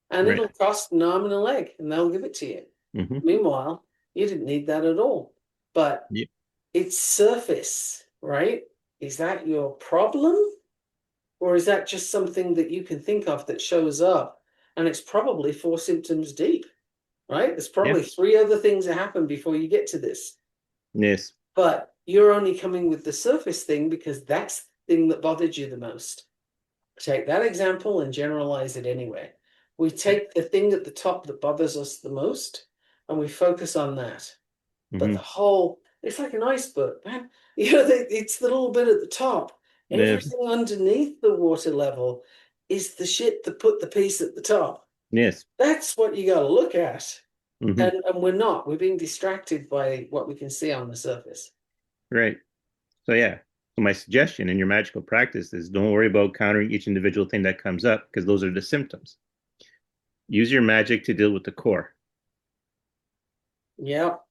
Speaker 2: And
Speaker 1: Right.
Speaker 2: it'll cost an arm and a leg, and they'll give it to you.
Speaker 1: Mm-hmm.
Speaker 2: Meanwhile, you didn't need that at all. But
Speaker 1: Yeah.
Speaker 2: it's surface, right? Is that your problem? Or is that just something that you can think of that shows up? And it's probably four symptoms deep, right? There's
Speaker 1: Yeah.
Speaker 2: probably three other things that happen before you get to this.
Speaker 1: Yes.
Speaker 2: But you're only coming with the surface thing because that's the thing that bothered you the most. Take that example and generalize it anyway. We
Speaker 1: Right.
Speaker 2: take the thing at the top that bothers us the most and we focus on that. But
Speaker 1: Mm-hmm.
Speaker 2: the whole, it's like an iceberg, man. You know, it's the little bit at the top.
Speaker 1: Yeah.
Speaker 2: Everything underneath the water level is the shit that put the piece at the top.
Speaker 1: Yes.
Speaker 2: That's what you got to look at.
Speaker 1: Mm-hmm.
Speaker 2: And we're not. We're being distracted by what we can see on the surface.
Speaker 1: Right. So yeah. So my suggestion in your magical practice is don't worry about countering each individual thing that comes up because those are the symptoms. Use your magic to deal with the core.
Speaker 2: Yep.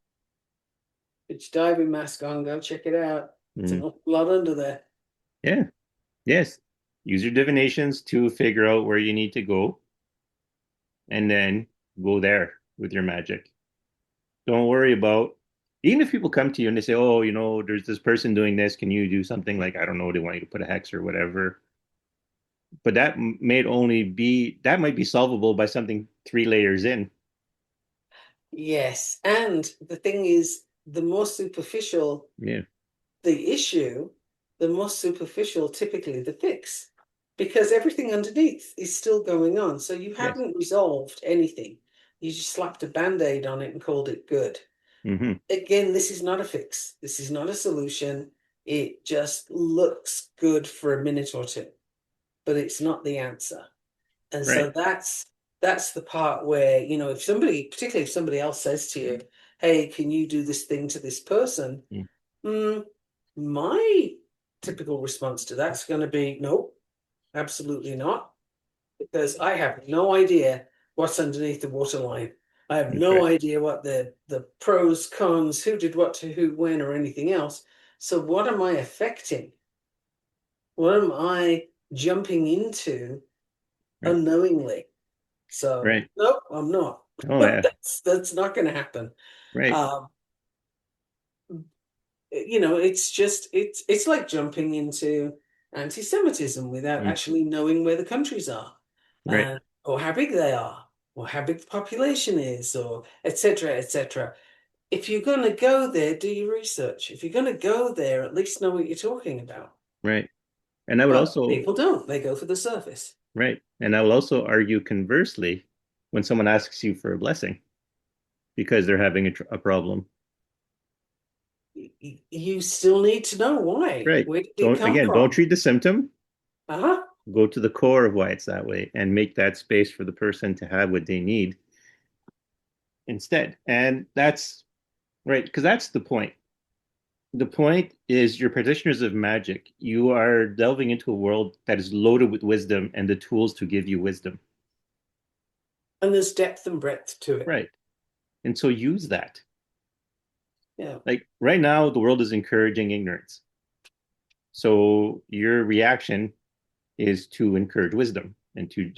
Speaker 2: It's diving mask on. Go check it out. It's an
Speaker 1: Mm.
Speaker 2: awful lot under there.
Speaker 1: Yeah. Yes. Use your divinations to figure out where you need to go and then go there with your magic. Don't worry about, even if people come to you and they say, oh, there's this person doing this. Can you do something like, I don't know, they want you to put a hex or whatever. But that might be solvable by something 3 layers in.
Speaker 2: Yes. And the thing is, the more superficial
Speaker 1: Yeah.
Speaker 2: the issue, the more superficial typically the fix, because everything underneath is still going on. So you
Speaker 1: Yes.
Speaker 2: haven't resolved anything. You just slapped a band-aid on it and called it good.
Speaker 1: Mm-hmm.
Speaker 2: Again, this is not a fix. This is not a solution. It just looks good for a minute or two, but it's not the answer. And
Speaker 1: Right.
Speaker 2: so that's the part where, if somebody, particularly if somebody else says to you, hey, can you do this thing to this person?
Speaker 1: Mm.
Speaker 2: Mm, my typical response to that's going to be nope, absolutely not, because I have no idea what's underneath the waterline. I have
Speaker 1: That's
Speaker 2: no
Speaker 1: right.
Speaker 2: idea what the pros, cons, who did what to who, when, or anything else. So what am I affecting? What am I jumping into
Speaker 1: Right.
Speaker 2: unknowingly? So
Speaker 1: Right.
Speaker 2: nope, I'm not.
Speaker 1: Oh yeah.
Speaker 2: That's not going to happen.
Speaker 1: Right.
Speaker 2: Um, it's like jumping into anti-Semitism without
Speaker 1: Mm.
Speaker 2: actually knowing where the countries are,
Speaker 1: Right.
Speaker 2: or how big they are, or how big the population is, or etc. etc. If you're going to go there, do your research. If you're going to go there, at least know what you're talking about.
Speaker 1: Right. And I would
Speaker 2: But
Speaker 1: also,
Speaker 2: people don't. They go for the surface.
Speaker 1: right. And I will also argue conversely when someone asks you for a blessing because they're having a problem.
Speaker 2: You still need to know why.
Speaker 1: Right.
Speaker 2: Where did it
Speaker 1: Don't,
Speaker 2: come
Speaker 1: again, don't
Speaker 2: from?
Speaker 1: treat the symptom.
Speaker 2: Uh-huh.
Speaker 1: Go to the core of why it's that way and make that space for the person to have what they need. instead. And that's right, because that's the point. The point is you're practitioners of magic. You are delving into a world that is loaded with wisdom and the tools to give you wisdom.
Speaker 2: And there's depth and breadth to it.
Speaker 1: Right. And so use that.
Speaker 2: Yeah.
Speaker 1: Like right now, the world is encouraging ignorance. So your reaction is to encourage wisdom and to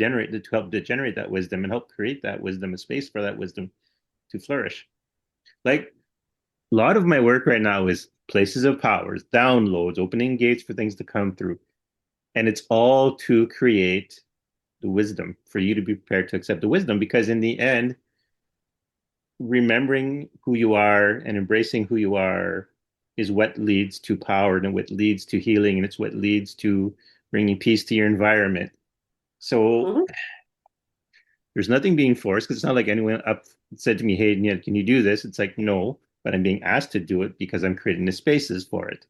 Speaker 1: help to generate that wisdom and help create that wisdom, a space for that wisdom to flourish. Like a lot of my work right now is places of powers, downloads, opening gates for things to come through. And it's all to create the wisdom for you to be prepared to accept the wisdom because in the end, remembering who you are and embracing who you are is what leads to power and what leads to healing and it's what leads to bringing peace to your environment. So
Speaker 2: Mhm.
Speaker 1: there's nothing being forced because it's not like anyone up said to me, "Hey, Neil, can you do this?" It's like no, but I'm being asked to do it because I'm creating the spaces for it.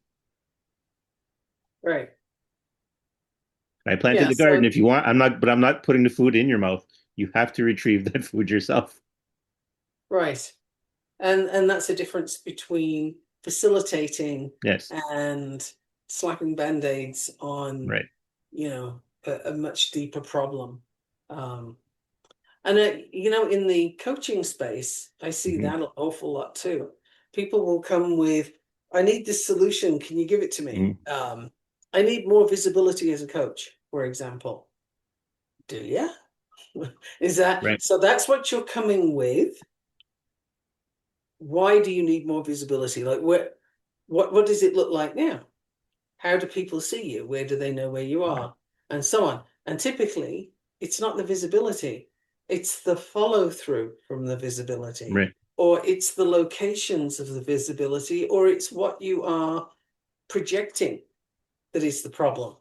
Speaker 2: Right.
Speaker 1: I planted
Speaker 2: Yeah.
Speaker 1: the garden.
Speaker 2: So,
Speaker 1: If you want, I'm not putting the food in your mouth. You have to retrieve that food yourself.
Speaker 2: right. And that's a difference between facilitating
Speaker 1: Yes.
Speaker 2: and slapping band-aids on,
Speaker 1: Right.
Speaker 2: a much deeper problem. Um, and in the coaching space, I see
Speaker 1: Hmm.
Speaker 2: that an awful lot too. People will come with, I need this solution. Can you give it to me?
Speaker 1: Hmm.
Speaker 2: I need more visibility as a coach, for example. Do you? Is that
Speaker 1: Right.
Speaker 2: so? That's what you're coming with. Why do you need more visibility? Like, what does it look like now? How do people see you? Where do they know where you
Speaker 1: Right.
Speaker 2: are? And so on. And typically, it's not the visibility, it's the follow through from the visibility,
Speaker 1: Right.
Speaker 2: or it's the locations of the visibility, or it's what you are projecting that is the problem.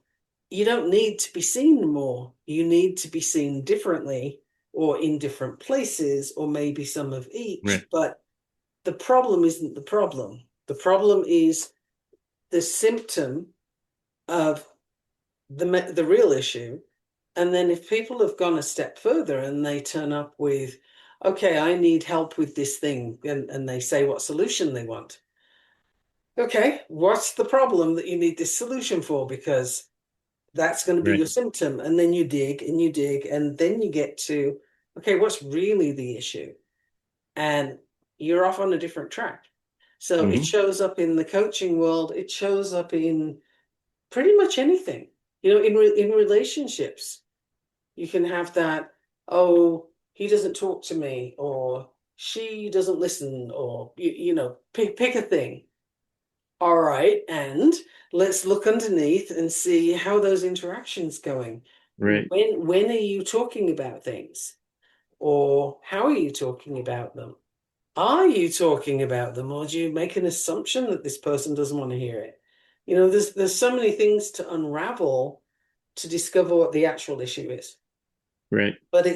Speaker 2: You don't need to be seen more. You need to be seen differently or in different places, or maybe some of
Speaker 1: Right.
Speaker 2: each. But the problem isn't the problem. The problem is the symptom of the real issue. And then if people have gone a step further and they turn up with, okay, I need help with this thing, and they say what solution they want. Okay, what's the problem that you need this solution for? Because that's going to be
Speaker 1: Right.
Speaker 2: your symptom. And then you dig and you dig, and then you get to, okay, what's really the issue? And you're off on a different track. So it
Speaker 1: Hmm.
Speaker 2: shows up in the coaching world, it shows up in pretty much anything. In relationships, you can have that, oh, he doesn't talk to me, or she doesn't listen, or pick a thing. All right, and let's look underneath and see how those interactions going.
Speaker 1: Right.
Speaker 2: When are you talking about things? Or how are you talking about them? Are you talking about them, or do you make an assumption that this person doesn't want to hear it? There's so many things to unravel to discover what the actual issue is.
Speaker 1: Right.
Speaker 2: But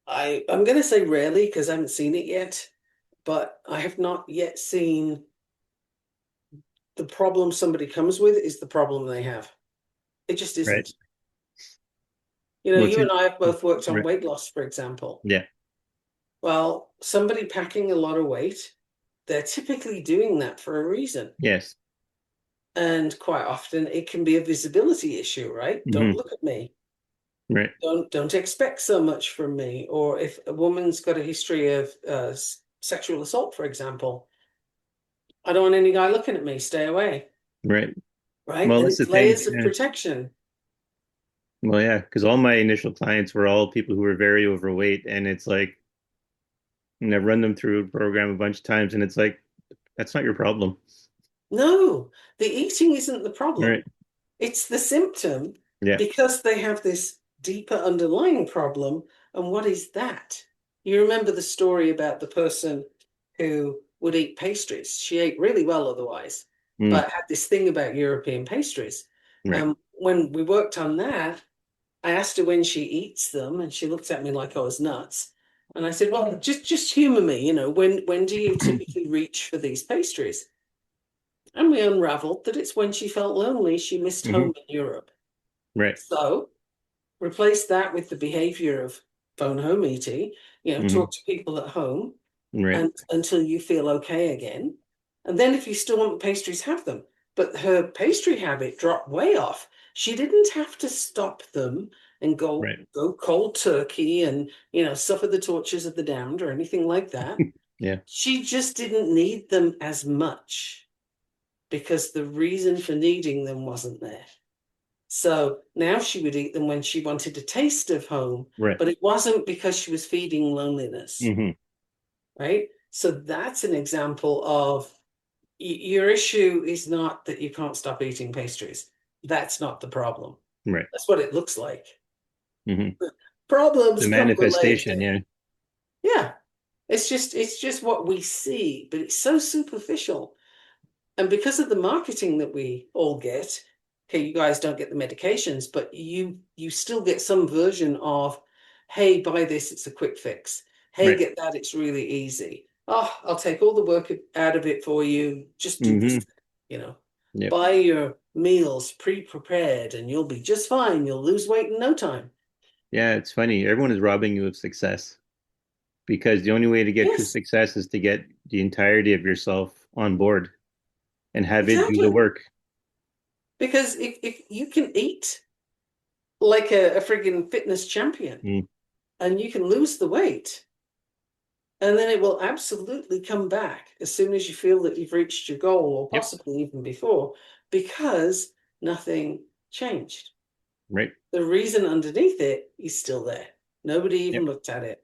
Speaker 2: I'm going to say rarely because I haven't seen it yet, but I have not yet seen the problem somebody comes with is the problem they have. It just
Speaker 1: Right.
Speaker 2: isn't.
Speaker 1: Well, it's
Speaker 2: You and I have both worked on
Speaker 1: right.
Speaker 2: weight loss, for example.
Speaker 1: Yeah.
Speaker 2: Well, somebody packing a lot of weight, they're typically doing that for a reason.
Speaker 1: Yes.
Speaker 2: And quite often it can be a visibility issue, right? Don't
Speaker 1: Hmm.
Speaker 2: look at me.
Speaker 1: Right.
Speaker 2: Don't expect so much from me. Or if a woman's got a history of sexual assault, for example, I don't want any guy looking at me. Stay away,
Speaker 1: Right.
Speaker 2: right?
Speaker 1: Well,
Speaker 2: And
Speaker 1: that's the
Speaker 2: it's
Speaker 1: thing.
Speaker 2: layers of
Speaker 1: Yeah.
Speaker 2: protection.
Speaker 1: Well, yeah, because all my initial clients were all people who were very overweight, and it's like, and I've run them through a program a bunch of times, and it's like, that's not your problem.
Speaker 2: No, the eating isn't the problem.
Speaker 1: Right.
Speaker 2: It's the symptom
Speaker 1: Yeah.
Speaker 2: because they have this deeper underlying problem. And what is that? You remember the story about the person who would eat pastries. She ate really well otherwise,
Speaker 1: Mm.
Speaker 2: but had this thing about European pastries.
Speaker 1: Right.
Speaker 2: When we worked on that, I asked her when she eats them, and she looked at me like I was nuts. And I said, "Well, just humor me. When do you typically reach for these pastries?" And we unraveled that it's when she felt lonely, she missed
Speaker 1: Hmm.
Speaker 2: home in Europe.
Speaker 1: Right.
Speaker 2: So replace that with the behavior of phone home eating,
Speaker 1: Hmm.
Speaker 2: talk to people at home
Speaker 1: Right.
Speaker 2: and until you feel okay again. And then if you still want pastries, have them. But her pastry habit dropped way off. She didn't have to stop them and
Speaker 1: Right.
Speaker 2: go cold turkey and, suffer the tortures of the damned or anything like that.
Speaker 1: Yeah.
Speaker 2: She just didn't need them as much because the reason for needing them wasn't there. So now she would eat them when she wanted a taste of home,
Speaker 1: Right.
Speaker 2: but it wasn't because she was feeding loneliness,
Speaker 1: Hmm.
Speaker 2: right? So that's an example of your issue is not that you can't stop eating pastries. That's not the problem.
Speaker 1: Right.
Speaker 2: That's what it looks like.
Speaker 1: Hmm. The
Speaker 2: Problems come
Speaker 1: manifestation.
Speaker 2: later.
Speaker 1: Yeah.
Speaker 2: Yeah. It's just what we see, but it's so superficial. And because of the marketing that we all get, okay, you guys don't get the medications, but you still get some version of, hey, buy this, it's a quick fix. Hey,
Speaker 1: Right.
Speaker 2: get that, it's really easy. Oh, I'll take all the work out of it for you. Just do this,
Speaker 1: Hmm.
Speaker 2: you know.
Speaker 1: Yep.
Speaker 2: Buy your meals pre-prepared and you'll be just fine. You'll lose weight in no time.
Speaker 1: Yeah, it's funny. Everyone is robbing you of success because the only way to get true
Speaker 2: Yes,
Speaker 1: success is to get the entirety of yourself on board and have it do the
Speaker 2: exactly.
Speaker 1: work.
Speaker 2: Because if you can eat like a friggin' fitness champion
Speaker 1: Mm.
Speaker 2: and you can lose the weight, and then it will absolutely come back as soon as you feel that you've reached your goal, or
Speaker 1: Yep.
Speaker 2: possibly even before, because nothing changed.
Speaker 1: Right.
Speaker 2: The reason underneath it is still there. Nobody
Speaker 1: Yep.
Speaker 2: even looked at it.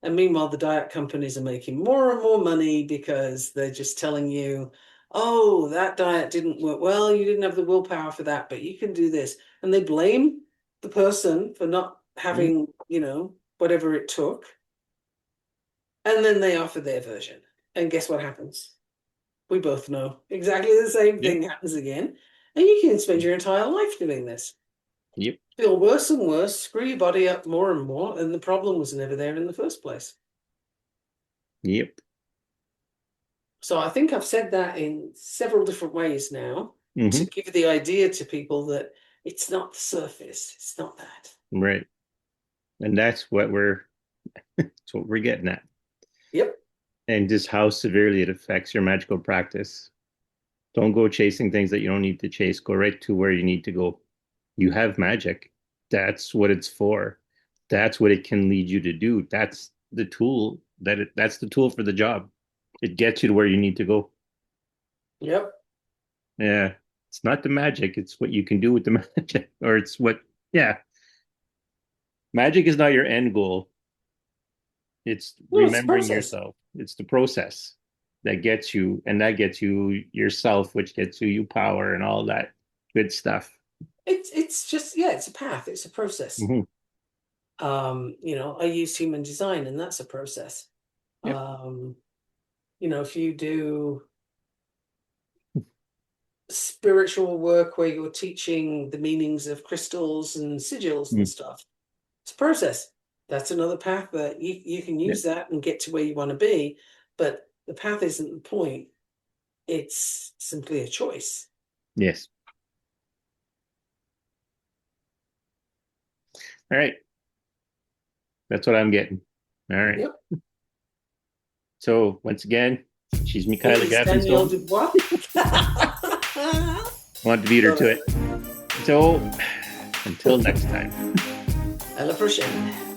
Speaker 2: And meanwhile, the diet companies are making more and more money because they're just telling you, oh, that diet didn't work. Well, you didn't have the willpower for that, but you can do this. And they blame the person for not
Speaker 1: Mm.
Speaker 2: having, whatever it took. And then they offer their version. And guess what happens? We both know exactly the same
Speaker 1: Yep.
Speaker 2: thing happens again. And you can spend your entire life doing this.
Speaker 1: Yep.
Speaker 2: Feel worse and worse, screw your body up more and more, and the problem was never there in the first place.
Speaker 1: Yep.
Speaker 2: So I think I've said that in several different ways now to
Speaker 1: Hmm.
Speaker 2: give the idea to people that it's not the surface. It's not that.
Speaker 1: Right. And that's what we're getting at.
Speaker 2: Yep.
Speaker 1: And just how severely it affects your magical practice. Don't go chasing things that you don't need to chase. Go right to where you need to go. You have magic. That's what it's for. That's what it can lead you to do. That's the tool for the job. It gets you to where you need to go.
Speaker 2: Yep.
Speaker 1: Yeah. It's not the magic, it's what you can do with the magic. Or it's what yeah. Magic is not your end goal. It's
Speaker 2: No, it's a
Speaker 1: remembering
Speaker 2: process.
Speaker 1: yourself. It's the process that gets you, and that gets you yourself, which gets you power and all that good stuff.
Speaker 2: It's just, yeah, it's a path, it's a process.
Speaker 1: Hmm.
Speaker 2: I use human design and that's a process.
Speaker 1: Yep.
Speaker 2: Um, if you do spiritual work where you're teaching the meanings of crystals and sigils and
Speaker 1: Mm.
Speaker 2: stuff, it's a process. That's another path that you can use
Speaker 1: Yep.
Speaker 2: that and get to where you want to be. But the path isn't the point. It's simply a choice.
Speaker 1: Yes. All right. That's what I'm getting. All right.
Speaker 2: Yep.
Speaker 1: So once again, she's
Speaker 2: It
Speaker 1: Michaela
Speaker 2: is Danielle
Speaker 1: Gaffenstone.
Speaker 2: Dubois.
Speaker 1: I want to beat her
Speaker 2: Love
Speaker 1: to it.
Speaker 2: it.
Speaker 1: So until next time.
Speaker 2: À la prochaine.